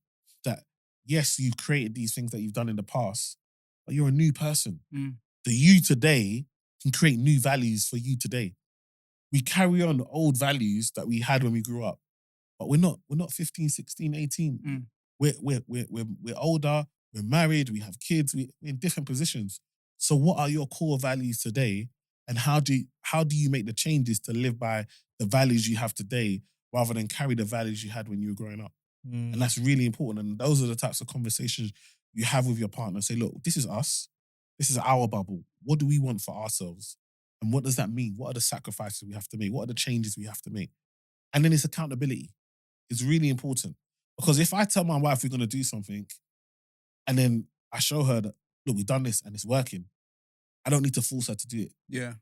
Speaker 3: yes, you've created these things that you've done in the past, but you're a new person. The you today can create new values for you today. We carry on the old values that we had when we grew up, but we're not 15, 16, 18. We're older, we're married, we have kids, we're in different positions. So what are your core values today? And how do you make the changes to live by the values you have today rather than carry the values you had when you were growing up? And that's really important. And those are the types of conversations you have with your partner. Say, look, this is us. This is our bubble. What do we want for ourselves? And what does that mean? What are the sacrifices we have to make? What are the changes we have to make? And then it's accountability. It's really important. Because if I tell my wife we're going to do something and then I show her that, look, we've done this and it's working, I don't need to force her to do it.
Speaker 1: Yeah.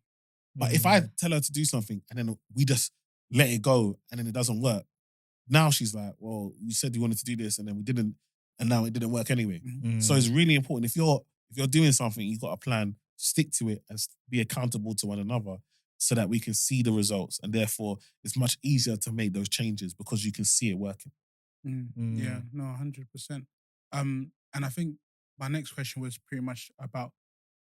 Speaker 3: But if I tell her to do something and then we just let it go and then it doesn't work, now she's like, well, you said you wanted to do this and then we didn't, and now it didn't work anyway. So it's really important. If you're doing something, you've got a plan, stick to it and be accountable to one another so that we can see the results. And therefore, it's much easier to make those changes because you can see it working.
Speaker 1: Yeah, no, 100%. And I think my next question was pretty much about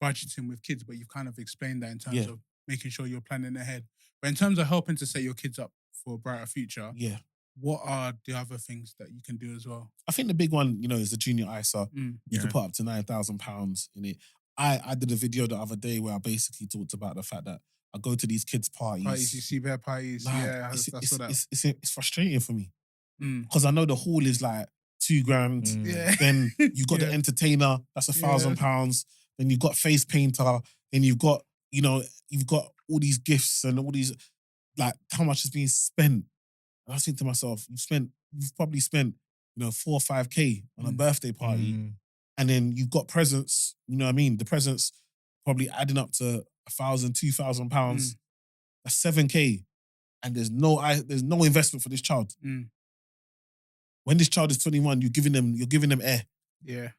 Speaker 1: budgeting with kids, but you've kind of explained that in terms of making sure you're planning ahead. But in terms of helping to set your kids up for a brighter future, what are the other things that you can do as well?
Speaker 3: I think the big one, is the junior ISA. You can put up to £9,000 in it. I did a video the other day where I basically talked about the fact that I go to these kids' parties.
Speaker 1: You see their parties. I saw that.
Speaker 3: It's frustrating for me because I know the hall is like £2,000. Then you got the entertainer, that's £1,000. Then you've got face painter. Then you've got all these gifts and all these, like, how much is being spent. And I think to myself, you've probably spent 4 or 5K on a birthday party, and then you've got presents. You know what I mean? The presents probably adding up to £1,000, £2,000. That's 7K, and there's no investment for this child. When this child is 21, you're giving them air.
Speaker 1: Yeah.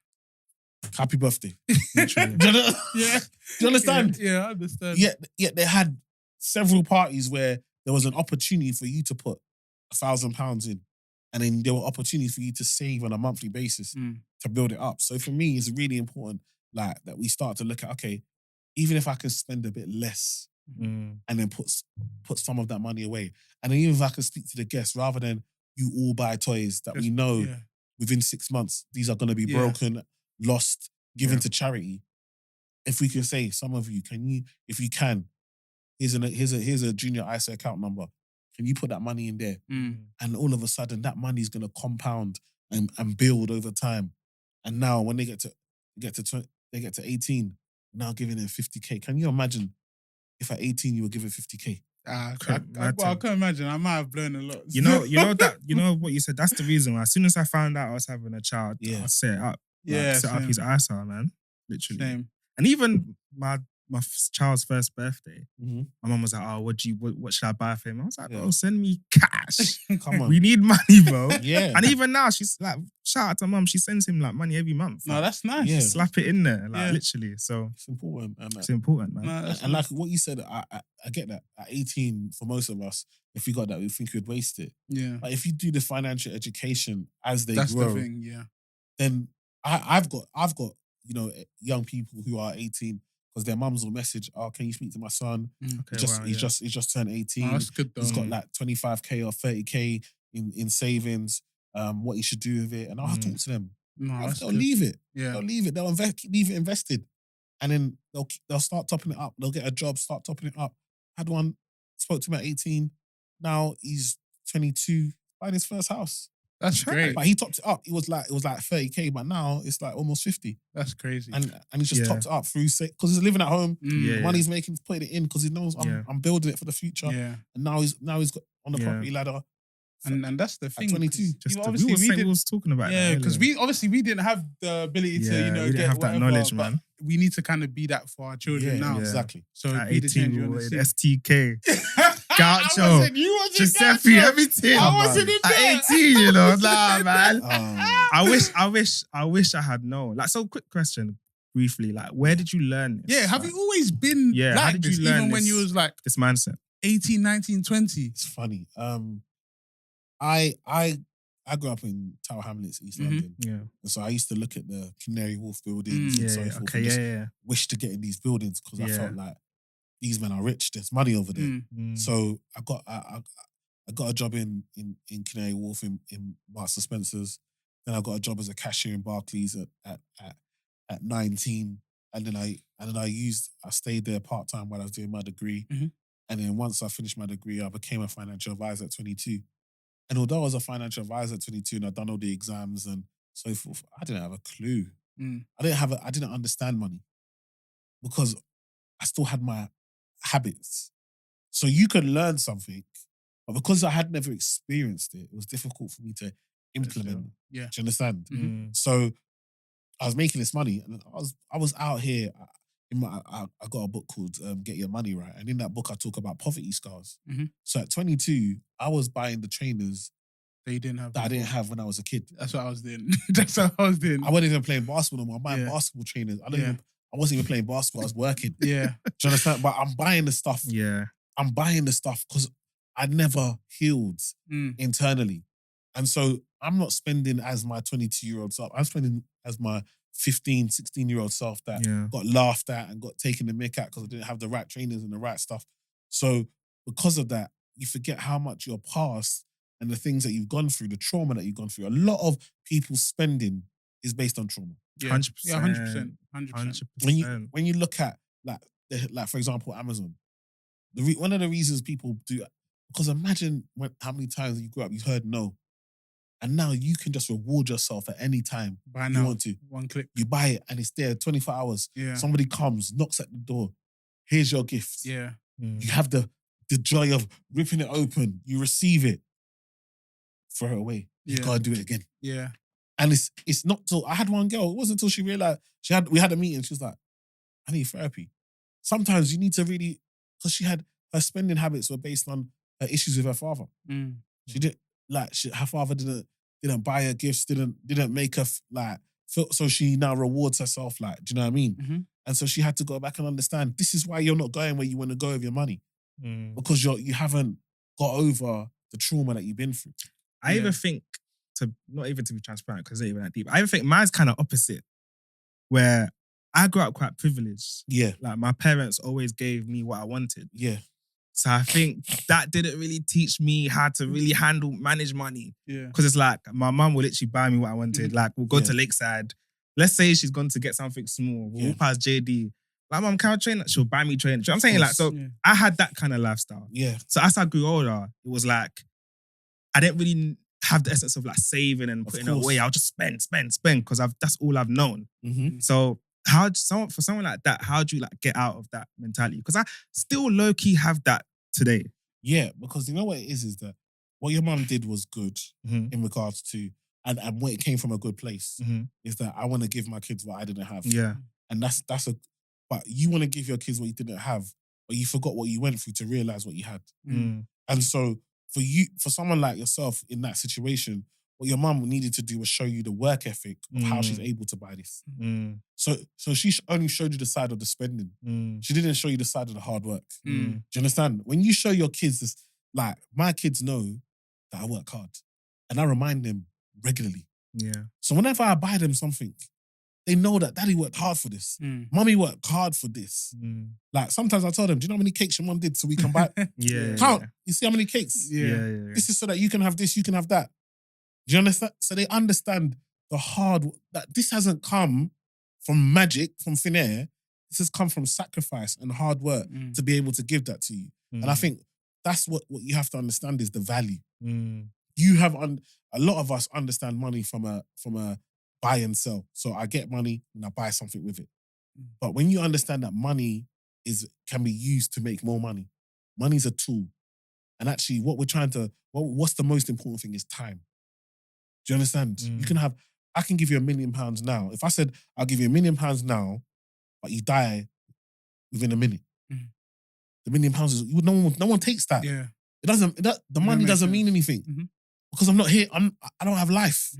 Speaker 3: Happy birthday.
Speaker 1: Yeah.
Speaker 3: Do you understand?
Speaker 1: Yeah, I understand.
Speaker 3: Yet they had several parties where there was an opportunity for you to put £1,000 in, and then there were opportunities for you to save on a monthly basis to build it up. So for me, it's really important, like, that we start to look at, okay, even if I can spend a bit less and then put some of that money away, and then even if I can speak to the guests rather than you all buy toys that we know within 6 months these are going to be broken, lost, given to charity. If we can say, some of you, if you can, here's a junior ISA account number. Can you put that money in there? And all of a sudden, that money is going to compound and build over time. And now, when they get to 18, now giving them 50K. Can you imagine if at 18 you were given 50K?
Speaker 1: I can't imagine. I might have blown a lot.
Speaker 2: You know what you said. That's the reason why. As soon as I found out I was having a child, I set it up. Set up his ISA, man. Literally.
Speaker 1: Same.
Speaker 2: And even my child's first birthday, my mum was like, "Oh, what should I buy for him?" I was like, "Oh, send me cash.
Speaker 3: Come on,
Speaker 2: we need money, bro."
Speaker 3: Yeah.
Speaker 2: And even now, she's like, shout out to mum. She sends him like money every month.
Speaker 1: No, that's nice.
Speaker 2: Yeah. Slap it in there, like literally. So
Speaker 3: it's important.
Speaker 2: It's important, man.
Speaker 1: No,
Speaker 3: and like what you said, I get that. At 18, for most of us, if we got that, we think we'd waste it.
Speaker 1: Yeah.
Speaker 3: But if you do the financial education as they
Speaker 1: that's
Speaker 3: grow,
Speaker 1: the thing. Yeah.
Speaker 3: Then I've got young people who are 18. Because their mums will message, "Oh, can you speak to my son? He's just turned 18.
Speaker 1: Oh, that's good though.
Speaker 3: He's got like 25K or 30K in savings. What he should do with it." And I'll talk to them.
Speaker 1: No,
Speaker 3: they'll leave it.
Speaker 1: Yeah.
Speaker 3: They'll leave it. They'll leave it invested, and then they'll start topping it up. They'll get a job, start topping it up. Had one, spoke to him at 18. Now he's 22, buying his first house.
Speaker 1: That's great.
Speaker 3: But he topped it up. It was like 30K, but now it's like almost 50.
Speaker 1: That's crazy.
Speaker 3: And he's just topped it up through, because he's living at home. The money he's making, he's putting it in because he knows I'm building it for the future.
Speaker 1: Yeah.
Speaker 3: And now he's got on the property ladder.
Speaker 1: And that's the thing.
Speaker 3: At 22.
Speaker 2: We was talking about
Speaker 1: that. Because we didn't have the ability to,
Speaker 2: we didn't have that knowledge, man.
Speaker 1: We need to kind of be that for our children now.
Speaker 3: Exactly.
Speaker 1: So
Speaker 2: at
Speaker 1: be the change
Speaker 2: 18,
Speaker 1: you
Speaker 2: we
Speaker 1: want
Speaker 2: were
Speaker 1: to
Speaker 2: in
Speaker 1: see.
Speaker 2: STK. Gaucho. Giuseppe, everything.
Speaker 1: I wasn't in there.
Speaker 2: At 18, I was like, man. I wish I had known. Like, so quick question, briefly. Like, where did you learn this?
Speaker 1: Yeah, have you always been
Speaker 2: how
Speaker 1: like
Speaker 2: did
Speaker 1: this,
Speaker 2: you learn
Speaker 1: even when you was like
Speaker 2: this mindset?
Speaker 1: 18, 19, 20?
Speaker 3: It's funny. I grew up in Tower Hamlets, East London.
Speaker 2: Yeah.
Speaker 3: And so I used to look at the Canary Wharf buildings and so forth.
Speaker 2: Okay,
Speaker 3: and just wish to get in these buildings because I felt like these men are rich. There's money over there. So I got a job in Canary Wharf in Marks and Spencer's. Then I got a job as a cashier in Barclays at 19. And then I stayed there part-time while I was doing my degree. And then once I finished my degree, I became a financial advisor at 22. And although I was a financial advisor at 22 and I'd done all the exams and so forth, I didn't have a clue. I didn't understand money because I still had my habits. So you could learn something, but because I had never experienced it, it was difficult for me to implement.
Speaker 1: Yeah.
Speaker 3: Do you understand?
Speaker 2: Mm.
Speaker 3: So I was making this money and I was out here. I got a book called Get Your Money Right. And in that book, I talk about poverty scars. So at 22, I was buying the trainers
Speaker 1: that you didn't have.
Speaker 3: That I didn't have when I was a kid.
Speaker 1: That's what I was doing. That's what I was doing.
Speaker 3: I wasn't even playing basketball no more. I'm buying basketball trainers. I wasn't even playing basketball. I was working.
Speaker 1: Yeah.
Speaker 3: Do you understand? But I'm buying the stuff.
Speaker 2: Yeah.
Speaker 3: I'm buying the stuff because I never healed internally. And so I'm not spending as my 22-year-old self. I'm spending as my 15, 16-year-old self that got laughed at and got taken the mick at because I didn't have the right trainers and the right stuff. So because of that, you forget how much your past and the things that you've gone through, the trauma that you've gone through. A lot of people's spending is based on trauma.
Speaker 2: 100%.
Speaker 1: Yeah, 100%. 100%.
Speaker 3: When you look at like for example, Amazon, one of the reasons people do, because imagine how many times you grew up, you heard no. And now you can just reward yourself at any time you want to.
Speaker 1: One click.
Speaker 3: You buy it and it's there 24 hours.
Speaker 1: Yeah.
Speaker 3: Somebody comes, knocks at the door. Here's your gift.
Speaker 1: Yeah.
Speaker 3: You have the joy of ripping it open. You receive it. Throw it away. You gotta do it again.
Speaker 1: Yeah.
Speaker 3: And it's not till I had one girl, it wasn't until she realized we had a meeting, she was like, I need therapy. Sometimes you need to really, because she had her spending habits were based on her issues with her father. She did her father didn't buy her gifts, didn't make her feel, so she now rewards herself. Do you know what I mean?
Speaker 1: Mm-hmm.
Speaker 3: And so she had to go back and understand this is why you're not going where you want to go with your money, because you haven't got over the trauma that you've been through.
Speaker 2: I even think not even to be transparent because it's not even that deep. I even think mine's kind of opposite, where I grew up quite privileged.
Speaker 3: Yeah,
Speaker 2: like my parents always gave me what I wanted.
Speaker 3: Yeah.
Speaker 2: So I think that didn't really teach me how to really manage money.
Speaker 1: Yeah.
Speaker 2: Because it's like, my mum will literally buy me what I wanted. Like, we'll go to Lakeside. Let's say she's gone to get something small. We'll walk past JD. Like, mum, can I train? She'll buy me train. You know what I'm saying? Like, so I had that kind of lifestyle.
Speaker 3: Yeah.
Speaker 2: So as I grew older, it was like, I didn't really have the essence of like saving and putting it away. I'll just spend because that's all I've known.
Speaker 3: Mm-hmm.
Speaker 2: So for someone like that, how do you like get out of that mentality? Because I still low-key have that today.
Speaker 3: Yeah, because you know what it is that what your mum did was good in regards to, and what it came from a good place, is that I want to give my kids what I didn't have.
Speaker 2: Yeah.
Speaker 3: And but you want to give your kids what you didn't have, but you forgot what you went through to realize what you had. And so for someone like yourself in that situation, what your mum needed to do was show you the work ethic of how she's able to buy this. So she only showed you the side of the spending. She didn't show you the side of the hard work. Do you understand? When you show your kids this, like my kids know that I work hard, and I remind them regularly.
Speaker 2: Yeah.
Speaker 3: So whenever I buy them something, they know that daddy worked hard for this. Mummy worked hard for this. Like sometimes I tell them, do you know how many cakes your mum did so we can buy? Count. You see how many cakes?
Speaker 2: Yeah.
Speaker 3: This is so that you can have this, you can have that. Do you understand? So they understand that this hasn't come from magic, from thin air. This has come from sacrifice and hard work to be able to give that to you. And I think that's what you have to understand is the value. You have a lot of us understand money from a buy and sell. So I get money and I buy something with it. But when you understand that money can be used to make more money, money's a tool. And actually, what's the most important thing is time. Do you understand? I can give you £1 million now. If I said, I'll give you £1 million now, but you die within a minute. The £1 million is, no one takes that.
Speaker 1: Yeah.
Speaker 3: The money doesn't mean anything. Because I'm not here, I don't have life.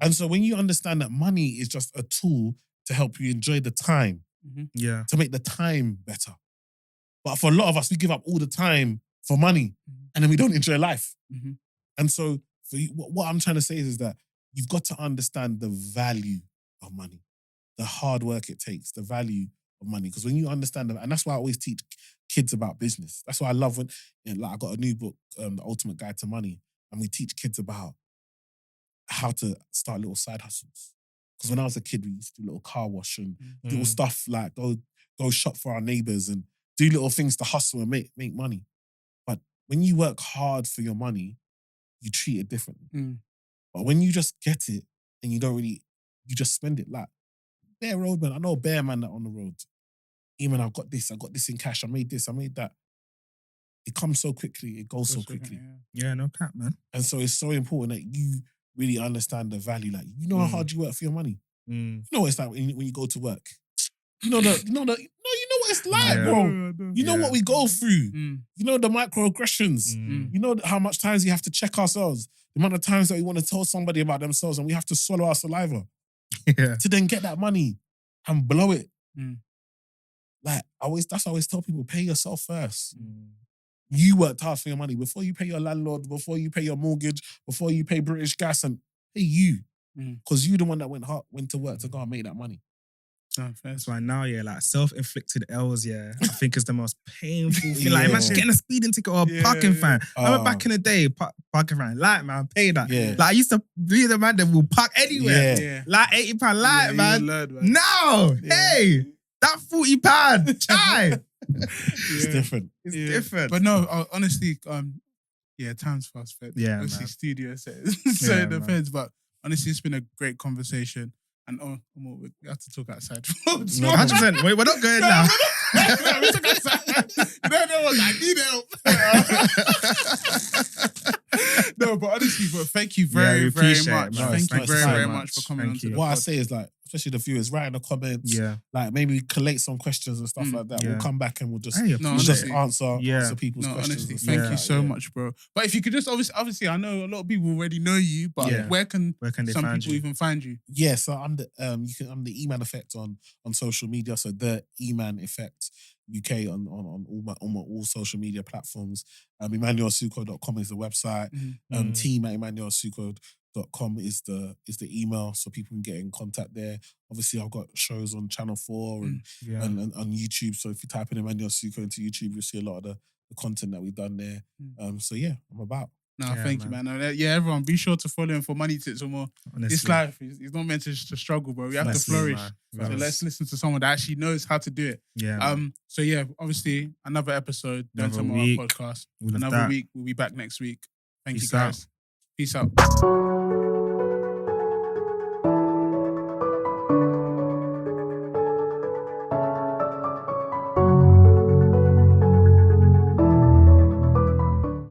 Speaker 3: And so when you understand that money is just a tool to help you enjoy the time, to make the time better. But for a lot of us, we give up all the time for money and then we don't enjoy life. And so for you, what I'm trying to say is that you've got to understand the value of money, the hard work it takes, the value of money. Because when you understand that, and that's why I always teach kids about business. That's why I love when, I got a new book, The Ultimate Guide to Money, and we teach kids about how to start little side hustles. Because when I was a kid, we used to do little car wash and little stuff like go shop for our neighbors and do little things to hustle and make money. But when you work hard for your money, you treat it differently. But when you just get it and you just spend it. Like, bare roadman, I know a bare man that on the road. Even I got this in cash, I made this, I made that. It comes so quickly, it goes so quickly.
Speaker 2: Yeah, no cap, man.
Speaker 3: And so it's so important that you really understand the value. Like, you know how hard you work for your money. You know what it's like when you go to work. You know what it's like, bro. You know what we go through. You know the microaggressions. You know how much times you have to check ourselves. The amount of times that we want to tell somebody about themselves and we have to swallow our saliva to then get that money and blow it. Like, that's why I always tell people, pay yourself first. You worked hard for your money before you pay your landlord, before you pay your mortgage, before you pay British Gas, and pay you. Because you the one that went to work to go and make that money.
Speaker 2: That's why now, like self-inflicted L's, I think is the most painful thing. Like, imagine getting a speeding ticket or a parking fine. I remember back in the day, parking fine, man, pay that. Like, I used to be the man that will park anywhere. Like, £80, man. No, hey, that £40, chai.
Speaker 3: It's different.
Speaker 2: It's different.
Speaker 1: But no, honestly, time's fast fed. Obviously,
Speaker 2: man.
Speaker 1: studio says so it depends. But honestly, it's been a great conversation. And we have to talk outside.
Speaker 2: 100%. We're not going now.
Speaker 1: We talk outside. I need help. No, but honestly, thank you very, very much. Thank you very much for coming on to the
Speaker 3: What I
Speaker 1: pod.
Speaker 3: say is like, especially the viewers, write in the comments. Like maybe collate some questions and stuff like that. We'll come back and we'll just answer people's questions.
Speaker 1: Honestly, thank you so much, bro. But if you could just obviously, I know a lot of people already know you, but where can some people even find you?
Speaker 3: Yeah, so I'm the E-Man Effect on social media. So the E-Man Effect UK on all social media platforms. EmmanuelSuko.com is the website. Team at EmmanuelSuko.com is the email, so people can get in contact there. Obviously, I've got shows on Channel 4 and on YouTube. So if you type in Emmanuel Suko into YouTube, you'll see a lot of the content that we've done there. So yeah, I'm about.
Speaker 1: No, thank you, man. Everyone, be sure to follow him for money tips or more. Honestly. This life is not meant to struggle, bro. We have to flourish. So let's listen to someone that actually knows how to do it. So obviously, another episode, Don't Tell Me Podcast. Another week. We'll be back next week. Thank you, guys. Peace out.